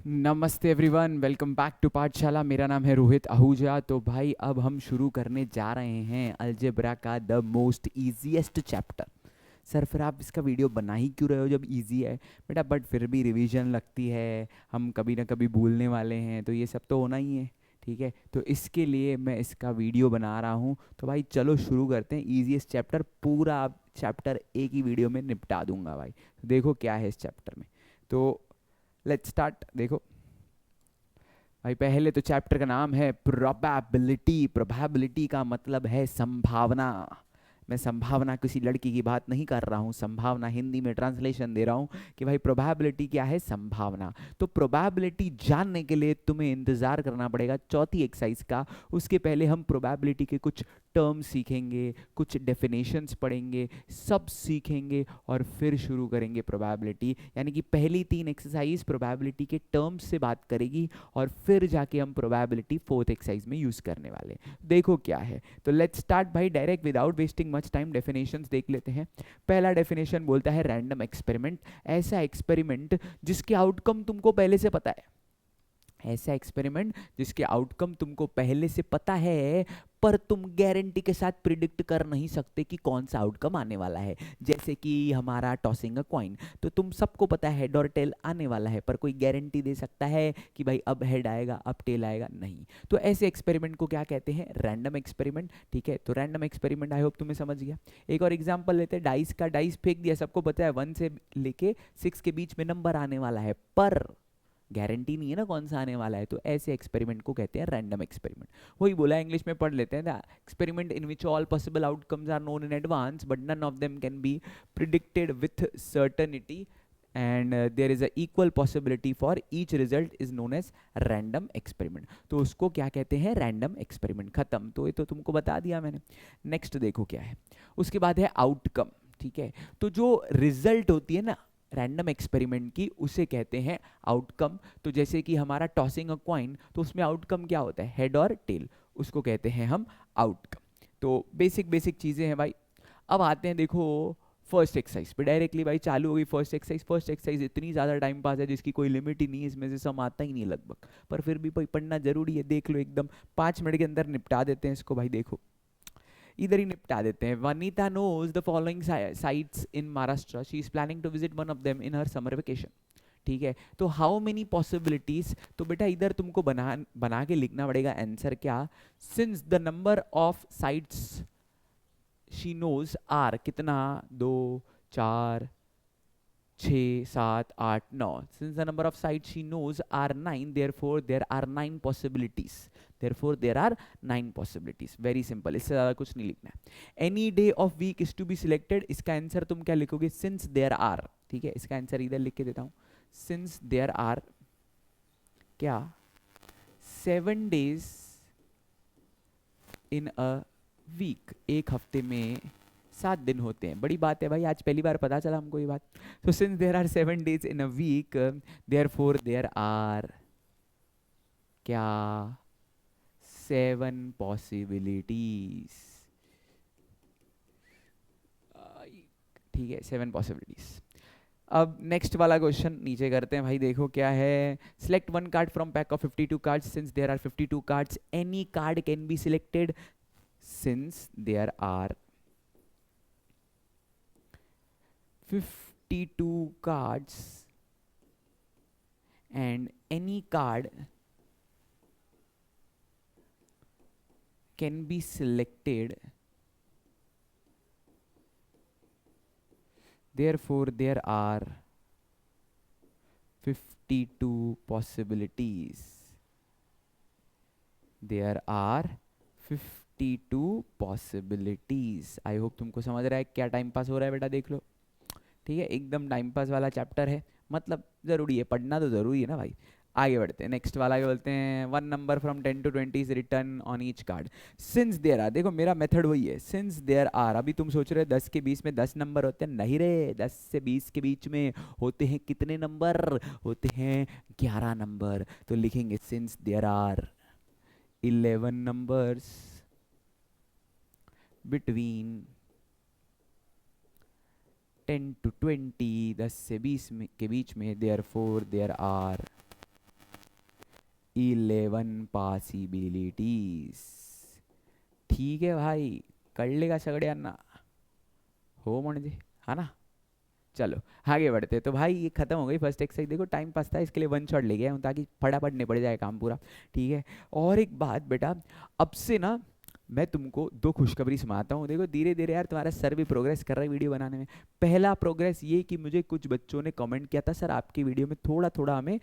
नमस्ते everyone, welcome back to पाठशाला। मेरा नाम है रोहित आहूजा। तो भाई अब हम शुरू करने जा रहे हैं अलजेब्रा का the most easiest chapter. Sir फिर आप इसका वीडियो बना ही क्यों रहे हो जब इजी है? बेटा बट फिर भी रिवीजन लगती है, हम कभी ना कभी भूलने वाले हैं, तो ये सब तो होना ही है। ठीक है, तो इसके लिए मैं इसका वीडियो बना रहा हूँ। तो भाई चलो शुरू करते हैं। ईजीएस्ट चैप्टर पूरा चैप्टर एक ही वीडियो में निपटा दूंगा भाई। तो देखो क्या है इस चैप्टर में। तो लेट्स स्टार्ट। देखो भाई, पहले तो चैप्टर का नाम है प्रोबेबिलिटी। प्रोबेबिलिटी का मतलब है संभावना। मैं संभावना किसी लड़की की बात नहीं कर रहा हूँ, संभावना हिंदी में ट्रांसलेशन दे रहा हूँ कि भाई प्रोबेबिलिटी क्या है, संभावना। तो प्रोबेबिलिटी जानने के लिए तुम्हें इंतज़ार करना पड़ेगा चौथी एक्सरसाइज का। उसके पहले हम प्रोबेबिलिटी के कुछ टर्म सीखेंगे, कुछ डेफिनेशंस पढ़ेंगे, सब सीखेंगे और फिर शुरू करेंगे प्रोबेबिलिटी। यानी कि पहली तीन एक्सरसाइज प्रोबेबिलिटी के टर्म्स से बात करेगी और फिर जाके हम प्रोबेबिलिटी फोर्थ एक्सरसाइज में यूज़ करने वाले हैं। देखो क्या है। तो लेट्स स्टार्ट भाई direct without wasting much time. Definitions देख लेते हैं। पहला डेफिनेशन बोलता है रैंडम एक्सपेरिमेंट, ऐसा एक्सपेरिमेंट जिसके आउटकम तुमको पहले से पता है। ऐसा एक्सपेरिमेंट जिसके आउटकम तुमको पहले से पता है, पर तुम गारंटी के साथ प्रिडिक्ट कर नहीं सकते कि कौन सा आउटकम आने वाला है। जैसे कि हमारा टॉसिंग अ कॉइन, तो तुम सबको पता है हेड और टेल आने वाला है, पर कोई गारंटी दे सकता है कि भाई अब हेड आएगा अब टेल आएगा? नहीं। तो ऐसे एक्सपेरिमेंट को क्या कहते हैं? Random experiment. ठीक है, तो रैंडम एक्सपेरिमेंट आई होप तुम्हें समझ गया। एक और एग्जांपल लेते हैं डाइस का। डाइस फेंक दिया, सबको पता है 1 से लेके 6 के बीच में नंबर आने वाला है, पर गारंटी नहीं है ना कौन सा आने वाला है। तो ऐसे एक्सपेरिमेंट को कहते हैं रैंडम एक्सपेरिमेंट। वही बोला, इंग्लिश में पढ़ लेते हैं। The experiment in which all possible outcomes are known in advance but none of them can be predicted with certainty and there is a equal possibility for each result is known as random experiment. तो उसको क्या कहते हैं? Random experiment. खत्म। तो ये तो तुमको बता दिया मैंने। नेक्स्ट देखो क्या है। उसके बाद है आउटकम। ठीक है, तो जो रिजल्ट होती है ना रैंडम एक्सपेरिमेंट की, उसे कहते हैं आउटकम। तो जैसे कि हमारा टॉसिंग अ कॉइन, तो उसमें आउटकम क्या होता है? हेड और टेल। उसको कहते हैं हम आउटकम। तो बेसिक बेसिक चीज़ें हैं भाई। अब आते हैं देखो फर्स्ट एक्सरसाइज पे डायरेक्टली। भाई चालू हो गई फर्स्ट एक्सरसाइज। फर्स्ट एक्सरसाइज इतनी ज़्यादा टाइम पास है जिसकी कोई लिमिट ही नहीं है, इसमें से सम आता ही नहीं लगभग, पर फिर भी भाई पढ़ना जरूरी है। देख लो, एकदम 5 मिनट के अंदर निपटा देते हैं इसको भाई। देखो इधर ही निपटा देते हैं। Vanita knows the following sites in Maharashtra, she is planning to visit one of them in her summer vacation. ठीक है, तो हाउ मेनी पॉसिबिलिटीज? तो बेटा इधर तुमको बना बना के लिखना पड़ेगा आंसर क्या। Since the number of sites she knows are कितना, 2, 4, 6, 7, 8, 9। Since the number of sites she knows are 9, therefore there are 9 possibilities. Therefore there are 9 possibilities. Very simple, इससे ज़्यादा कुछ नहीं लिखना है। Any day of week is to be selected। इसका answer तुम क्या लिखोगे? Since there are। ठीक है, इसका आंसर इधर लिख के देता हूँ। Since there are क्या 7 days in a week, एक हफ्ते में 7 दिन होते हैं। बड़ी बात है भाई, आज पहली बार पता चला हमको ये बात। तो since there are 7 days in a week, therefore there are क्या 7 पॉसिबिलिटीज। ठीक है, 7 पॉसिबिलिटीज। अब नेक्स्ट वाला क्वेश्चन नीचे करते हैं भाई। देखो क्या है। Select one card from pack of 52 cards. Since there are 52 cards, any card can be selected. Since there are 52 cards and any card can be selected, therefore there are 52 possibilities. There are 52 possibilities। I hope तुमको समझ रहा है क्या time pass हो रहा है बेटा। देख लो, ठीक है, एकदम टाइम पास वाला चैप्टर है। मतलब ज़रूरी है, पढ़ना तो ज़रूरी है ना भाई। आगे बढ़ते हैं। नेक्स्ट वाला क्या बोलते हैं? 1 number from 10 to 20 is written on each card. Since there are, देखो मेरा मेथड वही है। सिंस देयर आर, अभी तुम सोच रहे हो 10 के 20 में 10 नंबर होते हैं, नहीं रे। 10 से 20 के बीच में होते हैं कितने नंबर? होते हैं 11 नंबर। तो लिखेंगे since there are 11 numbers between 10 to 20, 10 से 20 के बीच में, therefore there are 11 possibilities. ठीक है भाई, कर लेगा सगड़ियांना हो म्हणजे, है ना। चलो आगे बढ़ते हैं। तो भाई ये खत्म हो गई फर्स्ट एक्सरसाइज। देखो टाइम पास था इसके लिए वन शॉट ले गया हूँ ताकि फटाफट निपट जाए काम पूरा। ठीक है, और एक बात बेटा, अब से ना मैं तुमको दो खुशखबरी सुनाता हूँ। देखो धीरे धीरे यार तुम्हारा सर भी प्रोग्रेस कर रहा है वीडियो बनाने में। पहला प्रोग्रेस ये कि मुझे कुछ बच्चों ने कमेंट किया था सर आपकी वीडियो में थोड़ा थोड़ा हमें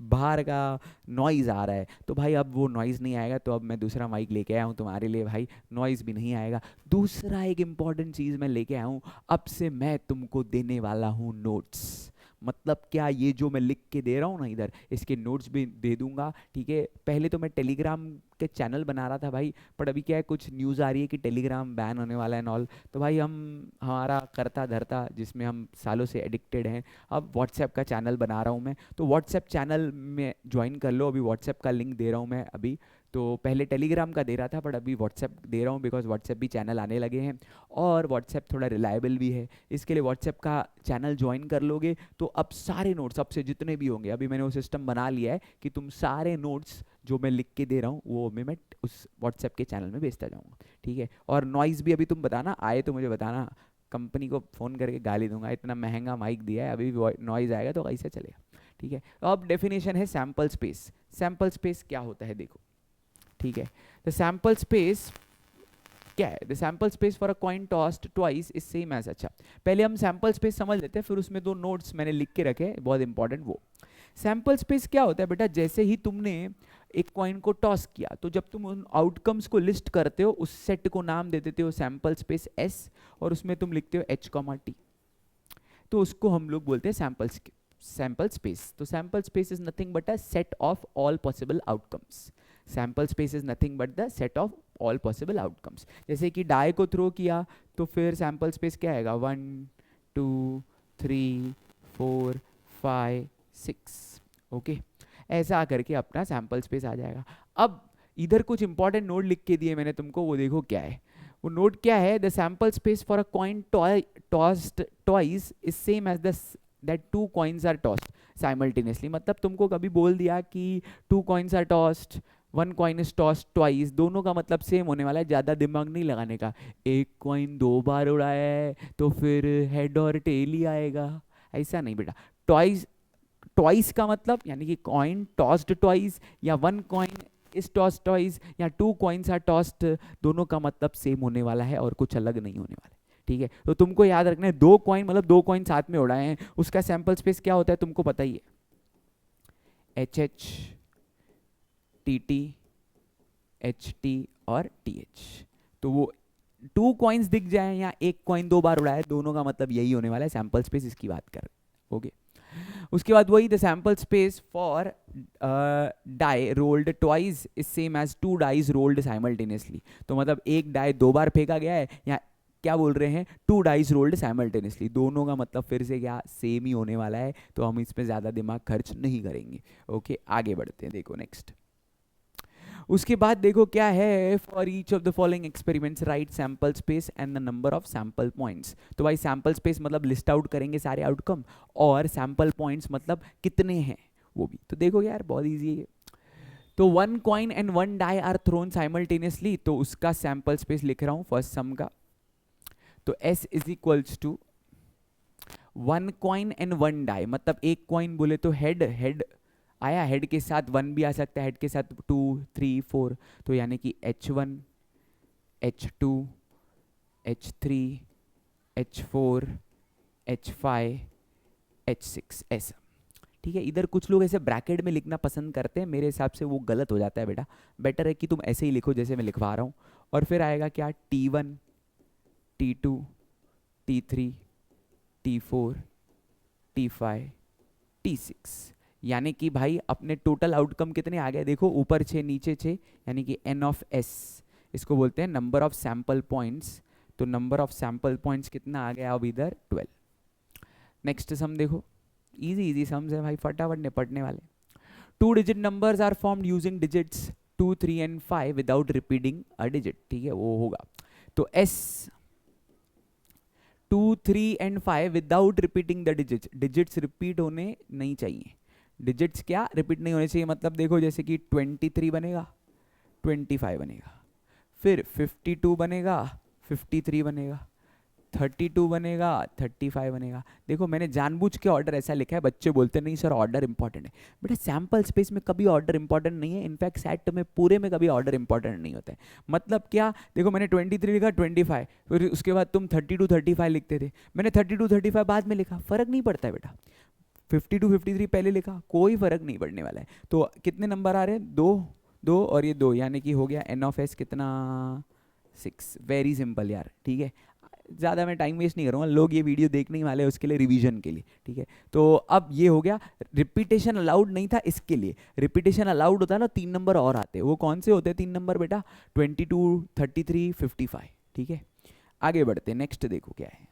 बाहर का नॉइज़ आ रहा है। तो भाई अब वो नॉइज़ नहीं आएगा, तो अब मैं दूसरा माइक लेके आया हूँ तुम्हारे लिए भाई, नॉइज़ भी नहीं आएगा। दूसरा एक इम्पॉर्टेंट चीज़ मैं लेके आया हूँ, अब से मैं तुमको देने वाला हूँ नोट्स। मतलब क्या, ये जो मैं लिख के दे रहा हूँ ना इधर, इसके नोट्स भी दे दूंगा। ठीक है, पहले तो मैं टेलीग्राम के चैनल बना रहा था भाई, पर अभी क्या है कुछ न्यूज़ आ रही है कि टेलीग्राम बैन होने वाला है नॉल। तो भाई हम हमारा करता धरता जिसमें हम सालों से एडिक्टेड हैं, अब व्हाट्सएप का चैनल बना रहा हूँ मैं। तो व्हाट्सएप चैनल में ज्वाइन कर लो, अभी व्हाट्सएप का लिंक दे रहा हूँ मैं अभी। तो पहले टेलीग्राम का दे रहा था, बट अभी व्हाट्सएप दे रहा हूँ बिकॉज व्हाट्सएप भी चैनल आने लगे हैं और व्हाट्सएप थोड़ा रिलायबल भी है। इसके लिए व्हाट्सएप का चैनल ज्वाइन कर लोगे तो अब सारे नोट्स, अब से जितने भी होंगे, अभी मैंने वो सिस्टम बना लिया है कि तुम सारे नोट्स जो मैं लिख के दे रहा हूँ वो मैं उस व्हाट्सएप के चैनल में भेजता जाऊँगा। ठीक है, और नॉइज़ भी अभी तुम बताना, आए तो मुझे बताना, कंपनी को फ़ोन करके गाली दूंगा, इतना महंगा माइक दिया है, अभी भी नॉइज़ आएगा तो कैसे चलेगा। ठीक है, अब डेफिनेशन है सैम्पल स्पेस। सैम्पल स्पेस क्या होता है देखो। ठीक है, द सैम्पल स्पेस क्या है, the sample space for a coin tossed twice is same as. अच्छा पहले हम सैम्पल स्पेस समझ लेते हैं, फिर उसमें दो नोट्स मैंने लिख के रखे बहुत इंपॉर्टेंट। वो सैम्पल स्पेस क्या होता है बेटा, जैसे ही तुमने एक कॉइन को टॉस किया तो जब तुम उन आउटकम्स को लिस्ट करते हो उस सेट को नाम दे देते हो सैम्पल स्पेस एस, और उसमें तुम लिखते हो एच कॉमा टी, तो उसको हम लोग बोलते हैं सैम्पल स्पेस। तो sample space is nothing but a set of all possible outcomes. Sample space is nothing but the set of all possible outcomes. जैसे कि डाई को थ्रो किया तो फिर सैम्पल स्पेस क्या आएगा, 1 2 3 4 5 6। ओके, ऐसा करके अपना सैम्पल स्पेस आ जाएगा। अब इधर कुछ इंपॉर्टेंट नोट लिख के दिए मैंने तुमको, वो देखो क्या है। वो नोट क्या है, the sample space for a coin tossed twice is same as that two coins are tossed simultaneously. मतलब तुमको कभी बोल दिया कि two coins are tossed, one coin is tossed twice, दोनों का मतलब सेम होने वाला है, ज़्यादा दिमाग नहीं लगाने का। एक कॉइन 2 बार उड़ाया है तो फिर हेड और टेल ही आएगा, ऐसा नहीं बेटा। ट्वाइस, ट्वाइस का मतलब यानी कि कॉइन टॉस्ड ट्वाइस, या one coin is tossed twice, या टू कॉइन्स आर टॉस्ड, दोनों का मतलब सेम होने वाला है और कुछ अलग नहीं होने वाला है। ठीक है, तो तुमको याद रखना है दो कॉइन मतलब दो कॉइन साथ में उड़ाए हैं, उसका सैंपल स्पेस क्या होता है तुमको पता ही है, H H T T H T और टी एच। तो वो टू कॉइन्स दिख जाए या एक कॉइन 2 बार उड़ाए, दोनों का मतलब यही होने वाला है, सैंपल स्पेस इसकी बात कर। ओके, उसके बाद वही the sample space for die rolled twice is same as two dies rolled simultaneously. तो मतलब एक डाई 2 बार फेंका गया है, या क्या बोल रहे हैं, टू डाइज रोल्ड साइमल्टेनियसली, दोनों का मतलब फिर से क्या सेम ही होने वाला है, तो हम इस पर ज़्यादा दिमाग खर्च नहीं करेंगे। ओके, आगे बढ़ते हैं, देखो नेक्स्ट। उसके बाद देखो क्या है, for each of the following experiments right sample space and the number of sample points. तो भाई सैंपल स्पेस मतलब लिस्ट आउट करेंगे सारे आउटकम, और सैंपल पॉइंट्स मतलब कितने हैं वो भी। तो देखो यार बहुत ईजी है। तो 1 coin and 1 die are thrown simultaneously, तो उसका सैंपल स्पेस लिख रहा हूँ फर्स्ट सम का। तो S is equals to 1 coin and 1 die, मतलब एक कॉइन बोले तो हेड, हेड आया, हेड के साथ 1 भी आ सकता है, हेड के साथ 2 3 4, तो यानी कि H1 H2 H3 H4 H5 H6 ऐसा। ठीक है, इधर कुछ लोग ऐसे ब्रैकेट में लिखना पसंद करते हैं, मेरे हिसाब से वो गलत हो जाता है बेटा, बेटर है कि तुम ऐसे ही लिखो जैसे मैं लिखवा रहा हूँ। और फिर आएगा क्या, T1 T2 T3 T4 T5 T6, यानी कि भाई अपने टोटल आउटकम कितने आ गए देखो, ऊपर 6 नीचे 6, यानी कि n ऑफ s, इसको बोलते हैं नंबर ऑफ सैंपल पॉइंट्स। तो नंबर ऑफ सैंपल पॉइंट्स कितना आ गया अब इधर, 12। नेक्स्ट सम देखो, इजी इजी सम्स है भाई, फटाफट निपटने वाले। 2 digit numbers are formed using digits 2 3 and 5 without repeating a digit. ठीक है, वो होगा तो s 2 3 and 5 without repeating the digits, digits repeat होने नहीं चाहिए, डिजिट्स क्या रिपीट नहीं होने चाहिए, मतलब देखो जैसे कि 23 बनेगा, 25 बनेगा, फिर 52 बनेगा, 53 बनेगा, 32 बनेगा, 35 बनेगा। देखो मैंने जानबूझ के ऑर्डर ऐसा लिखा है, बच्चे बोलते नहीं सर ऑर्डर इंपॉर्टेंट है, बेटा सैम्पल स्पेस में कभी ऑर्डर इंपॉर्टेंट नहीं है, इनफैक्ट सेट में पूरे में कभी ऑर्डर इंपॉर्टेंट नहीं होता है। मतलब क्या, देखो मैंने 23 लिखा, 25, फिर उसके बाद तुम 32 35 लिखते थे, मैंने 32 35 बाद में लिखा, फर्क नहीं पड़ता है बेटा। 52 53 पहले लिखा, कोई फर्क नहीं पड़ने वाला है। तो कितने नंबर आ रहे हैं, दो, दो और ये दो, यानी कि हो गया एन ऑफ एस कितना, 6। वेरी सिंपल यार, ठीक है। ज़्यादा मैं टाइम वेस्ट नहीं करूँगा, लोग ये वीडियो देखने ही वाले हैं उसके लिए रिवीजन के लिए, ठीक है। तो अब ये हो गया, रिपीटेशन अलाउड नहीं था इसके लिए, रिपीटेशन अलाउड होता है ना 3 नंबर और आते, वो कौन से होते हैं 3 नंबर बेटा, 22 33 55, ठीक है। आगे बढ़ते, नेक्स्ट देखो क्या है।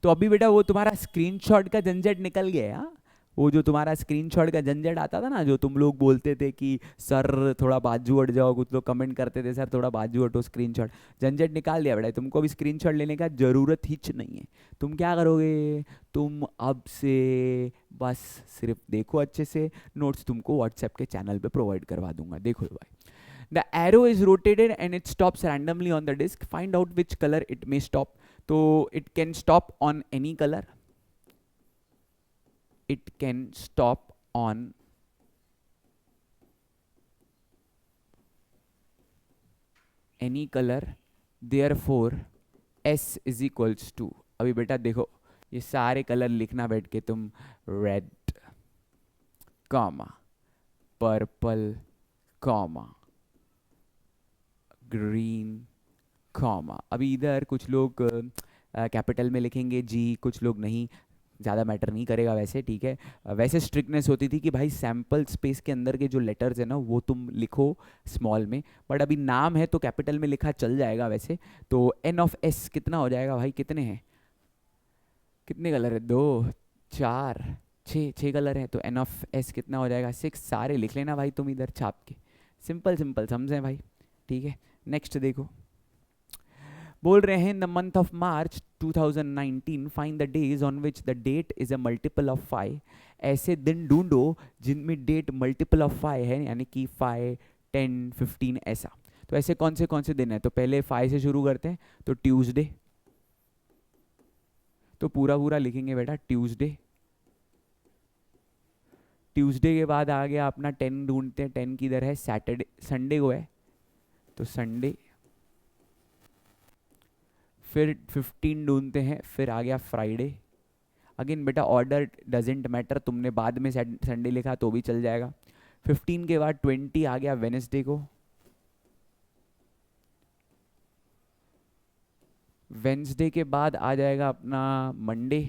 तो अभी बेटा वो तुम्हारा स्क्रीनशॉट का झंझट निकल गया, हाँ? वो जो तुम्हारा स्क्रीनशॉट का झंझट आता था ना, जो तुम लोग बोलते थे कि सर थोड़ा बाजू हट जाओ, कुछ लोग कमेंट करते थे सर थोड़ा बाजू हटो, स्क्रीनशॉट, झंझट निकाल दिया बेटा, तुमको अभी स्क्रीनशॉट लेने का जरूरत ही नहीं है। तुम क्या करोगे, तुम अब से बस सिर्फ देखो अच्छे से, नोट्स तुमको व्हाट्सएप के चैनल पे प्रोवाइड करवा दूंगा। देखो भाई, the arrow is rotated and it stops randomly on the disk, find out which color it may stop. तो it can stop on any color, it can stop on any color, therefore s is equals to, अभी बेटा देखो ये सारे colour लिखना बैठ के तुम, red comma purple comma green comma, अभी इधर कुछ लोग कैपिटल में लिखेंगे जी, कुछ लोग नहीं, ज़्यादा मैटर नहीं करेगा वैसे, ठीक है। वैसे स्ट्रिक्टनेस होती थी कि भाई सैम्पल स्पेस के अंदर के जो लेटर्स है ना वो तुम लिखो स्मॉल में, बट अभी नाम है तो कैपिटल में लिखा चल जाएगा वैसे। तो एन ऑफ एस कितना हो जाएगा भाई, कितने हैं, कितने कलर है, 2 4 6, 6 कलर हैं, तो एन ऑफ एस कितना हो जाएगा 6, सारे लिख लेना भाई तुम इधर छाप के, सिंपल सिंपल समझे भाई, ठीक है। नेक्स्ट देखो, बोल रहे हैं in the month of March 2019 find the days on which the date is a multiple of 5, ऐसे दिन ढूंढो जिनमें डेट मल्टीपल ऑफ 5 है, यानी कि 5 10 15 ऐसा। तो ऐसे कौन से दिन है, तो पहले 5 से शुरू करते हैं, तो ट्यूसडे, तो पूरा पूरा लिखेंगे बेटा ट्यूसडे, ट्यूसडे के बाद आ गया अपना 10 ढूंढते हैं, 10 किधर है, सैटरडे संडे को है, तो संडे, फिर 15 ढूंढते हैं, फिर आ गया फ्राइडे, अगेन बेटा ऑर्डर डजेंट मैटर, तुमने बाद में संडे लिखा तो भी चल जाएगा। 15 के बाद 20 आ गया वेनेसडे को, वेंसडे के बाद आ जाएगा अपना मंडे,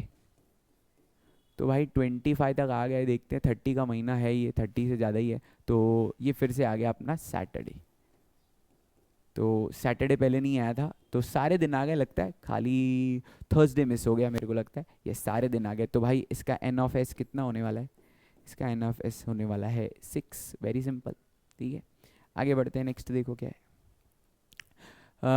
तो भाई 25 तक आ गया, देखते हैं 30 का महीना है ये, 30 से ज़्यादा ही है, तो ये फिर से आ गया अपना सैटरडे, तो सैटरडे पहले नहीं आया था, तो सारे दिन आ गए लगता है, खाली थर्सडे मिस हो गया मेरे को लगता है, ये सारे दिन आ गए। तो भाई इसका एन ऑफ एस कितना होने वाला है, इसका एन ऑफ एस होने वाला है 6, वेरी सिंपल, ठीक है। आगे बढ़ते हैं, नेक्स्ट देखो क्या है।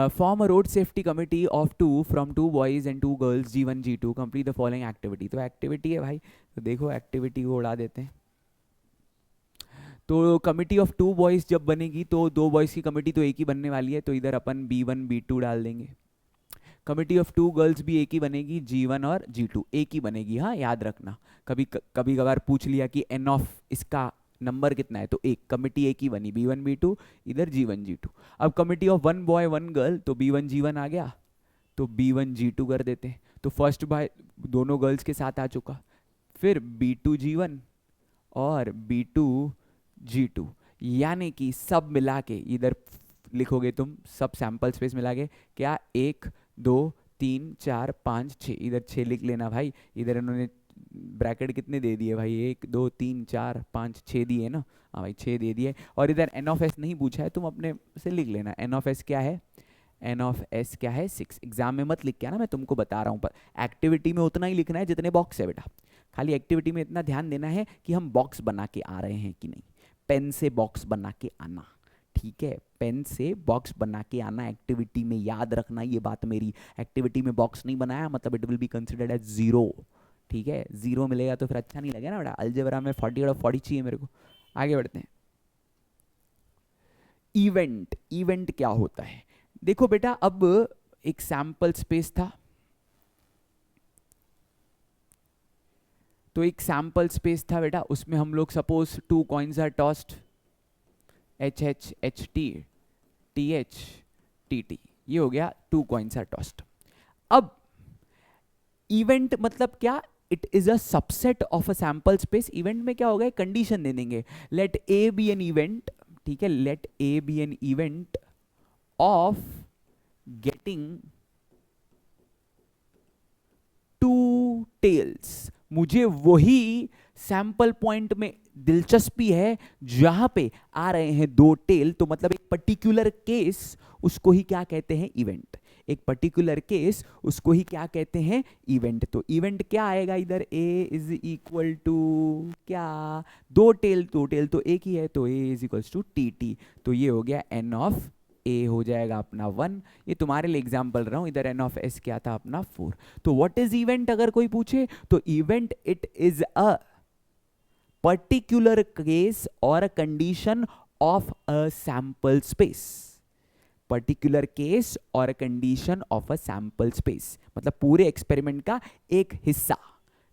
Form a road safety committee of 2 from 2 boys and 2 girls G1 G2 complete the following activity, तो एक्टिविटी है भाई, तो देखो एक्टिविटी को उड़ा देते हैं। तो कमिटी ऑफ 2 बॉयज़ जब बनेगी तो 2 बॉयज़ की कमिटी तो एक ही बनने वाली है, तो इधर अपन B1 B2 डाल देंगे। कमिटी ऑफ 2 गर्ल्स भी एक ही बनेगी, G1 और G2 एक ही बनेगी, हाँ याद रखना, कभी कभार पूछ लिया कि एन ऑफ इसका नंबर कितना है, तो एक, कमिटी एक ही बनी B1 B2, इधर G1 G2। अब कमिटी ऑफ 1 बॉय 1 गर्ल, तो B1 G1 आ गया, तो B1 G2 कर देते हैं, तो फर्स्ट बॉय दोनों गर्ल्स के साथ आ चुका, फिर B2 G1 और B2 G2, यानी कि सब मिला के इधर लिखोगे तुम, सब सैंपल स्पेस मिला के क्या, 1 2 3 4 5 6, इधर 6 लिख लेना भाई, इधर इन्होंने ब्रैकेट कितने दे दिए भाई, 1 2 3 4 5 6 दिए ना, हाँ भाई 6 दे दिए, और इधर एन ऑफ एस नहीं पूछा है, तुम अपने से लिख लेना, एन ऑफ एस क्या है, एन ऑफ एस क्या है 6, एग्जाम में मत लिख के आना, मैं तुमको बता रहा हूँ, पर एक्टिविटी में उतना ही लिखना है जितने बॉक्स है बेटा, खाली एक्टिविटी में इतना ध्यान देना है कि हम बॉक्स बना के आ रहे हैं कि नहीं, पेन से बॉक्स बना के आना, ठीक है, पेन से बॉक्स बना के आना एक्टिविटी में, याद रखना ये बात मेरी, एक्टिविटी में बॉक्स नहीं बनाया मतलब it will be considered as 0, ठीक है, 0 मिलेगा तो फिर अच्छा नहीं लगेगा ना बेटा, अलजेब्रा में 40/40 चाहिए मेरे को। आगे बढ़ते हैं। इवेंट, इवेंट क्या होता है? देखो बेटा, अब एक सैंपल स्पेस था, तो एक सैंपल स्पेस था बेटा, उसमें हम लोग suppose 2 coins are tossed, H H H T T H T T, ये हो गया 2 कॉइन्स आर टॉस्ड। अब इवेंट मतलब क्या? It is a subset of a sample space. Event में क्या होगा, कंडीशन दे देंगे, let A be an event, ठीक है, let A be an event of getting 2 tails. मुझे वही सैंपल पॉइंट में दिलचस्पी है जहां पे आ रहे हैं 2 टेल, तो मतलब एक पर्टिकुलर केस, उसको ही क्या कहते हैं? इवेंट। एक पर्टिकुलर केस, उसको ही क्या कहते हैं? इवेंट। तो इवेंट क्या आएगा इधर? ए इज इक्वल टू क्या? 2 टेल, 2 टेल तो एक ही है, तो a is equal to t t. तो ये हो गया एन ऑफ ए हो जाएगा अपना 1। ये तुम्हारे लिए एग्जाम्पल रहा हूं, इधर एन ऑफ एस क्या था अपना 4। तो व्हाट इज इवेंट अगर कोई पूछे, तो event it is a particular case और a condition of a sample space. Particular case और condition of a sample space मतलब पूरे एक्सपेरिमेंट का एक हिस्सा,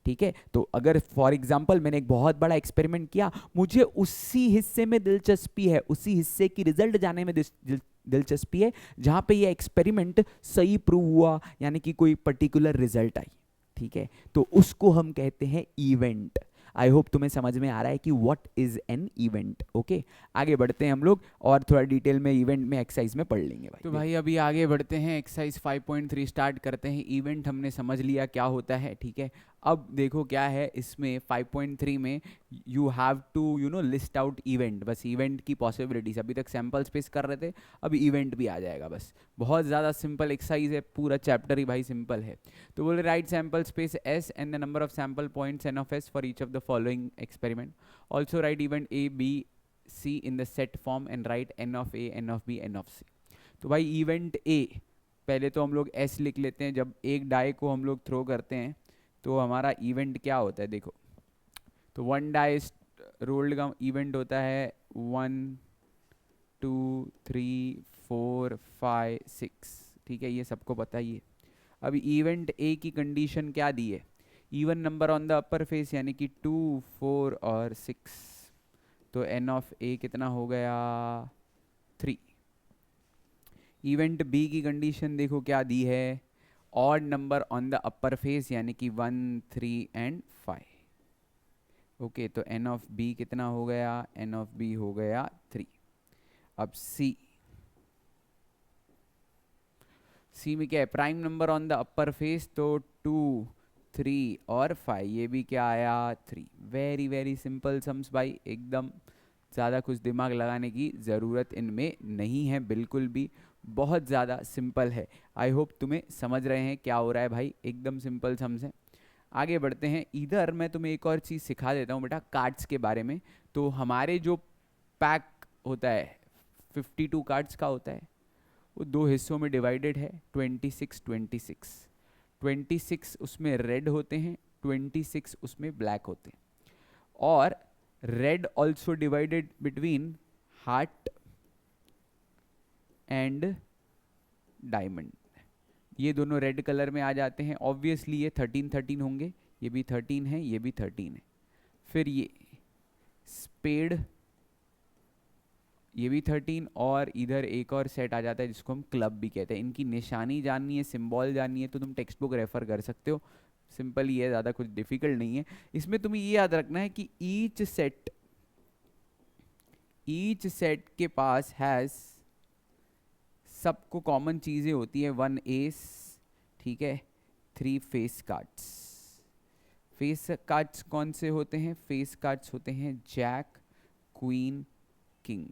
ठीक है। तो अगर फॉर एग्जांपल मैंने एक बहुत बड़ा एक्सपेरिमेंट किया, मुझे उसी हिस्से में दिलचस्पी है, उसी हिस्से की रिजल्ट जानने में दिलचस्पी है जहां पे ये एक्सपेरिमेंट सही प्रूव हुआ, यानी कि कोई पर्टिकुलर रिजल्ट आई, ठीक है, तो उसको हम कहते हैं इवेंट। आई होप तुम्हें समझ में आ रहा है कि what is an event. Okay, आगे बढ़ते हैं हम लोग और थोड़ा डिटेल में इवेंट में एक्सरसाइज में पढ़ लेंगे भाई। तो भाई अभी आगे बढ़ते हैं, एक्सरसाइज 5.3 स्टार्ट करते हैं। इवेंट हमने समझ लिया क्या होता है, ठीक है। अब देखो क्या है इसमें 5.3 में, you have to list out event, बस इवेंट की पॉसिबिलिटीज। अभी तक सैंपल स्पेस कर रहे थे, अब इवेंट भी आ जाएगा, बस बहुत ज़्यादा सिंपल एक्सरसाइज है, पूरा चैप्टर ही भाई सिंपल है। तो बोले write sample space S and the number of sample points n of S for each of the following experiment. Also write event A B C in the set form and write n of A, n of B, n of C. तो भाई event A, पहले तो हम लोग S लिख लेते हैं। जब एक डाई को हम लोग थ्रो करते हैं तो हमारा इवेंट क्या होता है, देखो, तो 1 डाई रोल्ड का इवेंट होता है 1 2 3 4 5 6, ठीक है, ये सबको पता ही है। अब इवेंट ए की कंडीशन क्या दी है? Even number on the upper face, यानी कि 2 4 और 6। तो एन ऑफ ए कितना हो गया? 3। इवेंट बी की कंडीशन देखो क्या दी है? Odd number on the upper face, यानी कि 1 3 एंड 5। ओके, तो एन ऑफ बी कितना हो गया? एन ऑफ बी हो गया 3। अब सी, सी में क्या है? Prime number on the upper face, तो 2 3 और 5, ये भी क्या आया? 3। वेरी वेरी सिंपल सम्स भाई, एकदम ज़्यादा कुछ दिमाग लगाने की ज़रूरत इनमें नहीं है, बिल्कुल भी, बहुत ज़्यादा सिंपल है। आई होप तुम्हें समझ रहे हैं क्या हो रहा है भाई, एकदम सिंपल सम्स है। आगे बढ़ते हैं। इधर मैं तुम्हें एक और चीज़ सिखा देता हूँ बेटा, कार्ड्स के बारे में। तो हमारे जो पैक होता है 52 कार्ड्स का होता है, वो 2 हिस्सों में डिवाइडेड है, 26 26। 26 उसमें रेड होते हैं, 26 उसमें ब्लैक होते हैं। और red also divided between heart and diamond, ये दोनों रेड कलर में आ जाते हैं। ऑब्वियसली ये 13 13 होंगे, ये भी 13 है, ये भी 13 है। फिर ये स्पेड, ये भी 13, और इधर एक और सेट आ जाता है जिसको हम क्लब भी कहते हैं। इनकी निशानी जाननी है, सिंबल जाननी है, तो तुम टेक्स्ट बुक रेफर कर सकते हो, सिंपल ही है, ज़्यादा कुछ डिफिकल्ट नहीं है। इसमें तुम्हें ये याद रखना है कि ईच सेट के पास हैज़, सबको कॉमन चीज़ें होती है, 1 एस, ठीक है, 3 फेस कार्ड्स। फेस कार्ड्स कौन से होते हैं? फेस कार्ड्स होते हैं जैक, क्वीन, किंग।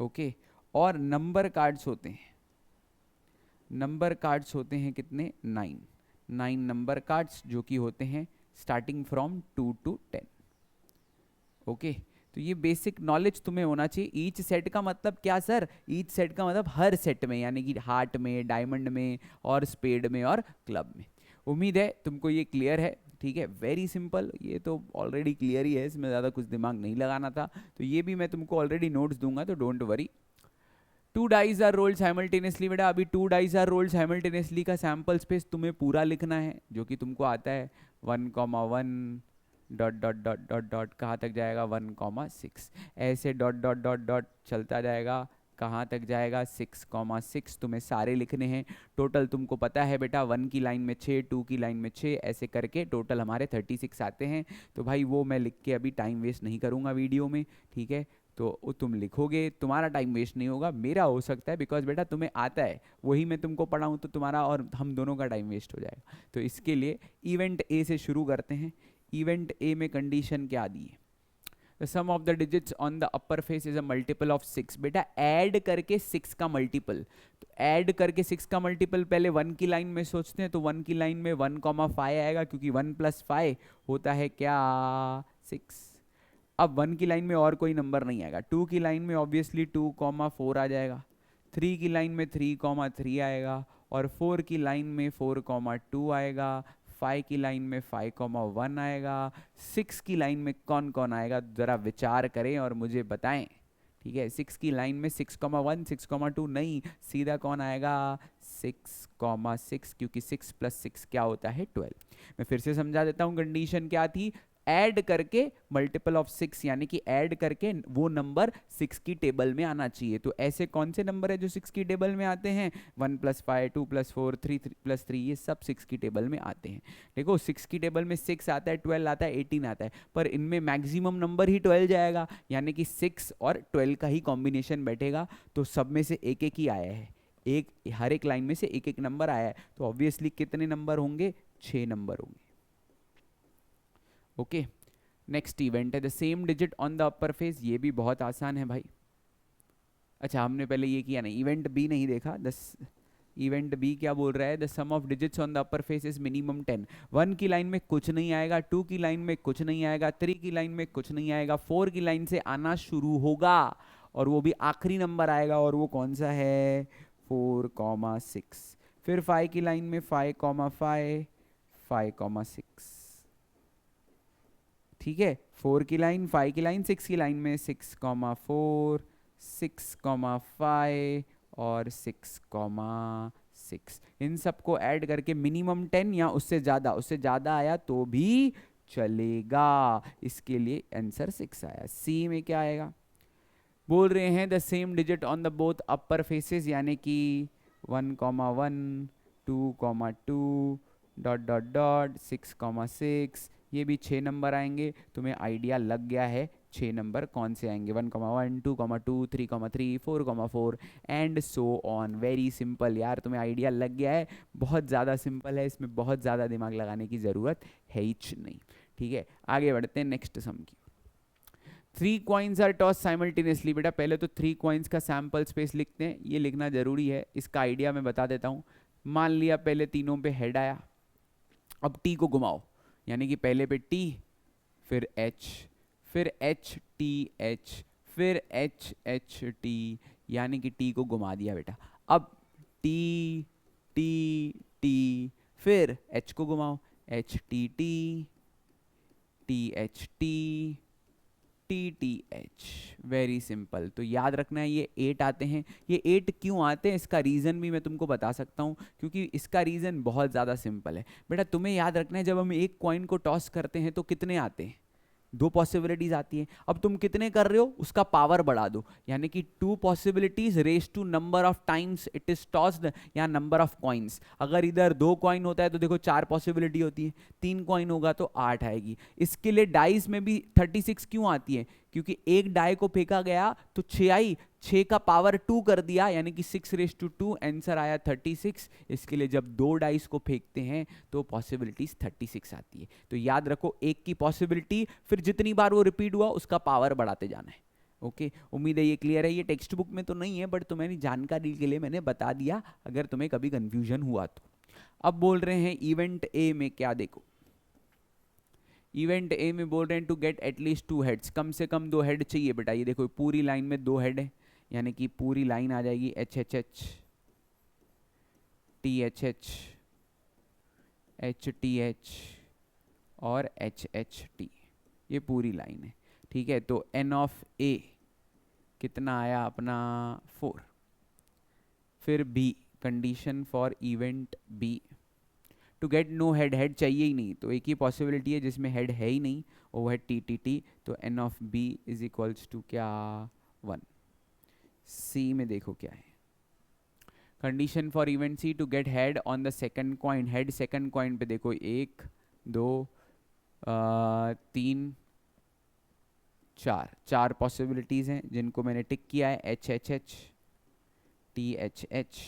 ओके, और नंबर कार्ड्स होते हैं, नंबर कार्ड्स होते हैं कितने? 9 नंबर कार्ड्स, जो कि होते हैं स्टार्टिंग फ्रॉम 2 to 10। ओके, तो ये बेसिक नॉलेज तुम्हें होना चाहिए। ईच सेट का मतलब क्या सर? ईच सेट का मतलब हर सेट में, यानी कि हार्ट में, डायमंड में, और स्पेड में, और क्लब में। उम्मीद है तुमको ये क्लियर है, ठीक है, वेरी सिंपल, ये तो ऑलरेडी क्लियर ही है, इसमें ज़्यादा कुछ दिमाग नहीं लगाना था। तो ये भी मैं तुमको ऑलरेडी नोट्स दूंगा, तो don't worry. 2 dies are rolled simultaneously, बेटा अभी 2 डाइज आर रोल्ड साइमल्टेनियसली का सैंपल स्पेस तुम्हें पूरा लिखना है, जो कि तुमको आता है 1,1 dot dot dot dot dot कहाँ तक जाएगा 1,6, ऐसे डॉट डॉट डॉट डॉट चलता जाएगा, कहाँ तक जाएगा 6,6, तुम्हें सारे लिखने हैं। टोटल तुमको पता है बेटा 1 की लाइन में 6, 2 की लाइन में 6, ऐसे करके टोटल हमारे 36 आते हैं। तो भाई वो मैं लिख के अभी टाइम वेस्ट नहीं करूँगा वीडियो में, ठीक है, तो वो तुम लिखोगे, तुम्हारा टाइम वेस्ट नहीं होगा, मेरा हो सकता है, बिकॉज बेटा तुम्हें आता है, वही मैं तुमको पढ़ाऊँ तो तुम्हारा और हम दोनों का टाइम वेस्ट हो जाएगा। तो इसके लिए इवेंट ए से शुरू करते हैं। इवेंट ए में कंडीशन क्या दी है? The sum of the digits on the upper face is a multiple of 6। बेटा ऐड करके 6 का मल्टीपल, तो ऐड करके 6 का मल्टीपल पहले 1 की लाइन में सोचते हैं, तो 1 की लाइन में 1,5 आएगा, क्योंकि 1 + 5 होता है क्या 6। अब 1 की लाइन में और कोई नंबर नहीं आएगा, 2 की लाइन में ऑब्वियसली 2,4 आ जाएगा, 3 की लाइन में 3,3 आएगा, और 4 की लाइन में 4,2 आएगा, 5 की लाइन में 5,1 आएगा, 6 की लाइन में कौन कौन आएगा, ज़रा विचार करें और मुझे बताएं, ठीक है। 6 की लाइन में 6,1, 6,2 नहीं, सीधा कौन आएगा 6,6, क्योंकि 6 + 6 क्या होता है 12। मैं फिर से समझा देता हूँ, कंडीशन क्या थी, ऐड करके मल्टीपल ऑफ 6, यानी कि ऐड करके वो नंबर 6 की टेबल में आना चाहिए। तो ऐसे कौन से नंबर है जो 6 की टेबल में आते हैं, 1 + 5, 2 + 4, 3 + 3, ये सब 6 की टेबल में आते हैं। देखो 6 की टेबल में 6 आता है, 12 आता है, 18 आता है, पर इनमें मैक्सिमम नंबर ही 12 जाएगा, यानी कि 6 और 12 का ही कॉम्बिनेशन बैठेगा। तो सब में से एक एक ही आया है, एक हर एक लाइन में से एक एक नंबर आया है, तो ऑब्वियसली कितने नंबर होंगे, 6 नंबर होंगे। ओके, नेक्स्ट इवेंट है the same digit on the upper face, ये भी बहुत आसान है भाई। अच्छा हमने पहले ये किया नहीं, इवेंट बी नहीं देखा, इवेंट बी क्या बोल रहा है, the sum of digits on the upper face is minimum 10। 1 की लाइन में कुछ नहीं आएगा, 2 की लाइन में कुछ नहीं आएगा, 3 की लाइन में कुछ नहीं आएगा, 4 की लाइन से आना शुरू होगा, और वो भी आखिरी नंबर आएगा, और वो कौन सा है 4,6। फिर 5 की लाइन में 5,5, 5,6, ठीक है, 4 की लाइन, 5 की लाइन, 6 की लाइन में 6,4, 6,5 और 6,6, इन सबको ऐड करके मिनिमम 10 या उससे ज़्यादा आया तो भी चलेगा। इसके लिए आंसर 6 आया। सी में क्या आएगा, बोल रहे हैं the same digit on the both upper faces, यानी कि 1,1, 2,2 डॉट डॉट डॉट 6,6, ये भी 6 नंबर आएंगे। तुम्हें आइडिया लग गया है 6 नंबर कौन से आएंगे, 1,1, 2,2, 3,3, 4,4 and so on. Very simple यार, तुम्हें आइडिया लग गया है, बहुत ज़्यादा सिंपल है, इसमें बहुत ज़्यादा दिमाग लगाने की ज़रूरत है ही नहीं, ठीक है। आगे बढ़ते हैं नेक्स्ट सम की। 3 कॉइन्स आर टॉस साइमल्टेनियसली, बेटा पहले तो 3 कॉइन्स का सैंपल स्पेस लिखते हैं, ये लिखना जरूरी है, इसका आइडिया मैं बता देता हूँ। मान लिया पहले तीनों पे हेड आया, अब टी को घुमाओ, यानी कि पहले पे टी, फिर एच, फिर एच टी एच, फिर एच एच टी, यानी कि टी को घुमा दिया बेटा। अब टी टी टी, फिर एच को घुमाओ, H T T, T H T, T T H. Very simple. तो याद रखना है ये 8 आते हैं। ये 8 क्यों आते हैं इसका रीज़न भी मैं तुमको बता सकता हूँ, क्योंकि इसका रीज़न बहुत ज़्यादा सिंपल है। बेटा तुम्हें याद रखना है जब हम एक कॉइन को टॉस करते हैं तो कितने आते हैं, 2 पॉसिबिलिटीज आती हैं। अब तुम कितने कर रहे हो उसका पावर बढ़ा दो, यानी कि 2 possibilities raise to number of times it is tossed, या नंबर ऑफ कॉइन्स। अगर इधर 2 कॉइन होता है तो देखो 4 पॉसिबिलिटी होती है, 3 कॉइन होगा तो 8 आएगी। इसके लिए डाइस में भी 36 क्यों आती है, क्योंकि एक डाई को फेंका गया तो 6 आई, 6 का पावर 2 कर दिया, यानी कि 6^2, आंसर आया 36। इसके लिए जब 2 डाइस को फेंकते हैं तो पॉसिबिलिटीज 36 आती है। तो याद रखो एक की पॉसिबिलिटी, फिर जितनी बार वो रिपीट हुआ उसका पावर बढ़ाते जाना है। ओके, उम्मीद है ये क्लियर है। ये टेक्स्ट बुक में तो नहीं है, बट तुम्हारी जानकारी के लिए मैंने बता दिया, अगर तुम्हें कभी कंफ्यूजन हुआ तो। अब बोल रहे हैं इवेंट ए में क्या, देखो इवेंट ए में बोल रहे हैं टू गेट एटलीस्ट 2 हेड्स, कम से कम 2 हेड चाहिए बेटा। ये देखो पूरी लाइन में 2 हेड है, यानी कि पूरी लाइन आ जाएगी H H H, T H H, HTH और HHT, ये पूरी लाइन है, ठीक है। तो N ऑफ A कितना आया अपना 4। फिर B, condition for event B, to get no head, head चाहिए ही नहीं, तो एक ही पॉसिबिलिटी है जिसमें हेड है ही नहीं, वो है TTT। तो N of B is equals to क्या 1। C में देखो क्या है, condition for event C, to get head on the second coin, head second coin पे देखो 1 2 3 4 पॉसिबिलिटीज हैं जिनको मैंने टिक किया है, HHH, THH,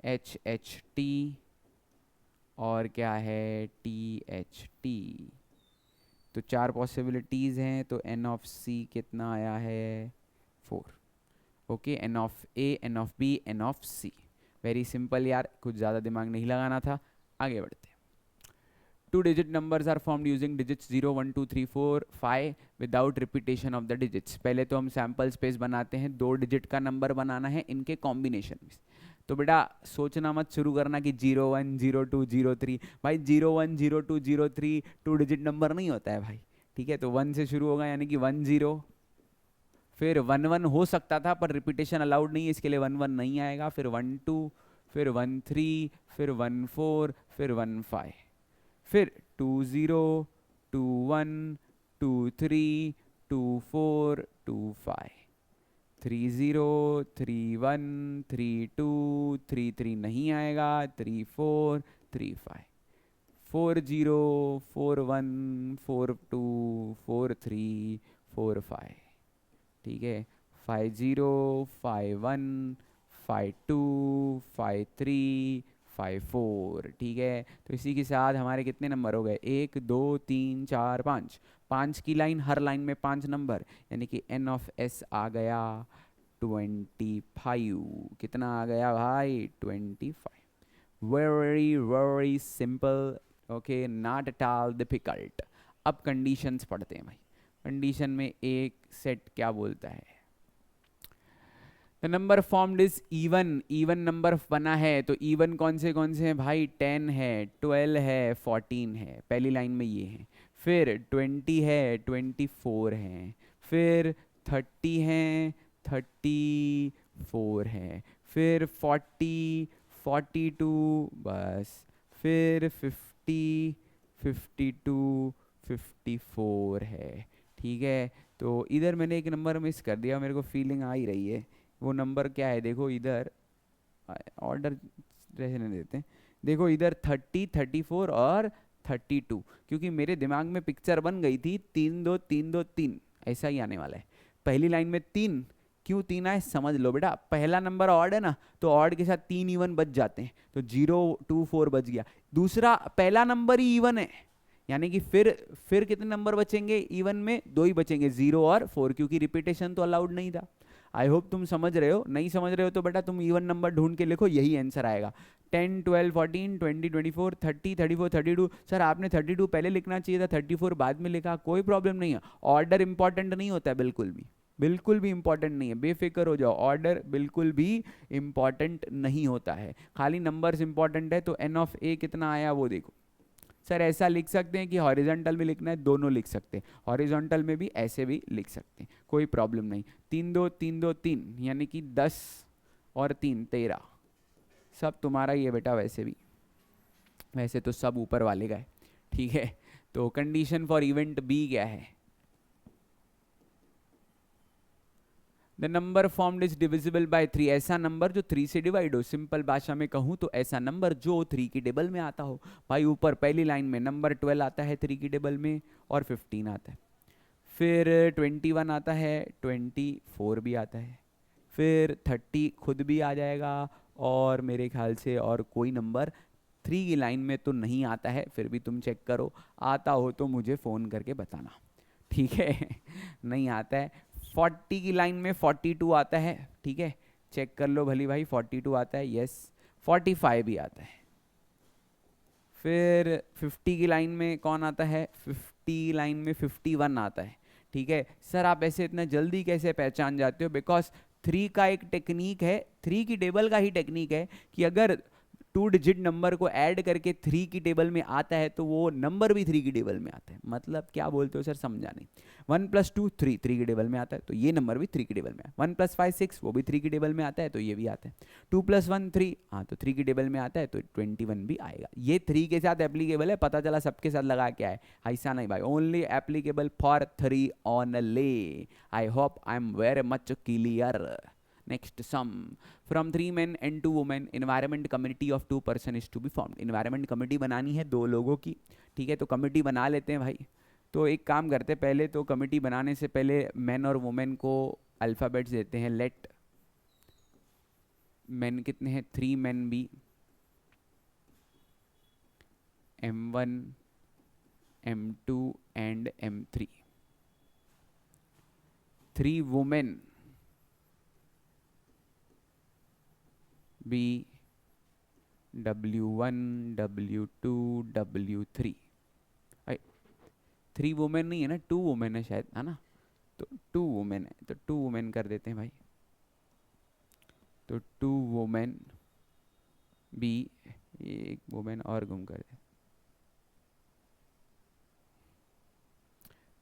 HHT और क्या है THT। तो 4 पॉसिबिलिटीज हैं, तो N ऑफ C कितना आया है 4। Okay, N of A, N of B, N of C, very simple यार, कुछ ज़्यादा दिमाग नहीं लगाना था। आगे बढ़ते हैं। 2 digit numbers are formed using digits 0 1 2 3 4 5 without repetition of the digits। पहले तो हम सैम्पल स्पेस बनाते हैं, 2 डिजिट का नंबर बनाना है इनके कॉम्बिनेशन में। तो बेटा सोचना मत शुरू करना कि 0 1 0 2 0 3, भाई 0 1 0 2 0 3 2 डिजिट नंबर नहीं होता है भाई, ठीक है। तो 1 से शुरू होगा, यानी कि 1 0, फिर 1 1 हो सकता था पर रिपीटेशन अलाउड नहीं है, इसके लिए 1 1 नहीं आएगा, फिर 1 2, फिर 1 3, फिर 1 4, फिर 1 5, फिर 2 0 2 1 2 3 2 4 2 5, 3 0 3 1 3 2 3 3 नहीं आएगा, 3 4 3 5, 4 0 4 1 4 2 4 3 4 5, ठीक है। 5 0 5 1 5 2 5 3 5 4, ठीक है। तो इसी के साथ हमारे कितने नंबर हो गए, 1 2 3 4 5, 5 की लाइन, हर लाइन में 5 नंबर, यानी कि N ऑफ S आ गया 25। कितना आ गया भाई 25। Very very simple, okay, not at all difficult. अब कंडीशंस पढ़ते हैं भाई। कंडीशन में एक सेट क्या बोलता है, the number formed is even, even number बना है, तो इवन कौन से हैं भाई, 10 है, 12 है, 14 है, पहली लाइन में ये है। फिर 20 है, 24 है, फिर 30 है, 34 है, फिर 40 42, बस, फिर 50 52 54 है, ठीक है। तो इधर मैंने एक नंबर मिस कर दिया, मेरे को फीलिंग आ ही रही है, वो नंबर क्या है देखो इधर, ऑर्डर रहने देते हैं, देखो इधर 30 34 और 32, क्योंकि मेरे दिमाग में पिक्चर बन गई थी 3 2 3 2 3, ऐसा ही आने वाला है। पहली लाइन में 3, क्यों 3 आए समझ लो बेटा, पहला नंबर ऑड है ना, तो ऑड के साथ 3 इवन बच जाते हैं, तो 0 2 4 बच गया। दूसरा पहला नंबर ही इवन है, यानी कि फिर कितने नंबर बचेंगे इवन में, 2 ही बचेंगे, 0 और 4, क्योंकि रिपीटेशन तो अलाउड नहीं था। आई होप तुम समझ रहे हो, नहीं समझ रहे हो तो बेटा तुम इवन नंबर ढूंढ के लिखो, यही आंसर आएगा। 10 12 14 20 24 30 34 32, सर आपने 32 पहले लिखना चाहिए था, 34 बाद में लिखा, कोई प्रॉब्लम नहीं है, ऑर्डर इंपॉर्टेंट नहीं होता है, बिल्कुल भी इंपॉर्टेंट नहीं है, बेफिक्र हो जाओ, ऑर्डर बिल्कुल भी इंपॉर्टेंट नहीं होता है, खाली नंबर्स इंपॉर्टेंट है। तो N ऑफ A कितना आया वो देखो, सर ऐसा लिख सकते हैं कि हॉरिजॉन्टल में लिखना है, दोनों लिख सकते हैं, हॉरिजॉन्टल में भी ऐसे भी लिख सकते हैं, कोई प्रॉब्लम नहीं। 3 2 3 2 3, यानी कि 10 और 3 13, सब तुम्हारा ही है बेटा, वैसे तो सब ऊपर वाले का है, ठीक है। तो कंडीशन फॉर इवेंट बी क्या है, the number formed is divisible by 3, ऐसा नंबर जो 3 से डिवाइड हो, सिंपल भाषा में कहूँ तो ऐसा नंबर जो 3 की टेबल में आता हो। भाई ऊपर पहली लाइन में नंबर 12 आता है 3 की टेबल में, और 15 आता है, फिर 21 आता है, 24 भी आता है, फिर 30 खुद भी आ जाएगा, और मेरे ख्याल से और कोई नंबर 3 की लाइन में तो नहीं आता है, फिर भी तुम चेक करो, आता हो तो मुझे फ़ोन करके बताना, ठीक है। नहीं आता है। 40 की लाइन में 42 आता है, ठीक है, चेक कर लो भली भाई, 42 आता है, यस, 45 भी आता है। फिर 50 की लाइन में कौन आता है, 50 लाइन में 51 आता है, ठीक है। सर आप ऐसे इतना जल्दी कैसे पहचान जाते हो, बिकॉज 3 का एक टेक्निक है, 3 की टेबल का ही टेक्निक है कि अगर 2 डिजिट नंबर को ऐड करके 3 की टेबल में आता है तो वो नंबर भी 3 की टेबल में आता है। मतलब क्या बोलते हो सर, समझा नहीं। 1 + 2 3, 3 की टेबल में आता है तो ये नंबर भी 3 की टेबल में है। 1 + 5 6, वो भी 3 की टेबल में आता है तो ये भी आता है। 2 + 1 3, हाँ तो 3 की टेबल में आता है तो 21 भी आएगा। ये 3 के साथ एप्लीकेबल है, पता चला सबके साथ लगा क्या है, ऐसा नहीं भाई, only applicable for 3 only. I hope I am very much clear. Next sum, from 3 men and 2 women, environment committee of 2 person is to be formed। environment committee बनानी है 2 लोगों की, ठीक है, तो कमिटी बना लेते हैं भाई। तो एक काम करते हैं, पहले तो कमिटी बनाने से पहले मैन और वुमेन को अल्फ़ाबेट्स देते हैं। लेट मैन कितने हैं, 3 man be M1 M2 and M3। 3 women be W1 W2 W3। 3 women नहीं है ना, 2 वुमेन है शायद, है ना, तो 2 वुमेन है तो 2 वुमेन कर देते हैं भाई। तो 2 वुमेन बी, एक वुमेन और गुम कर दे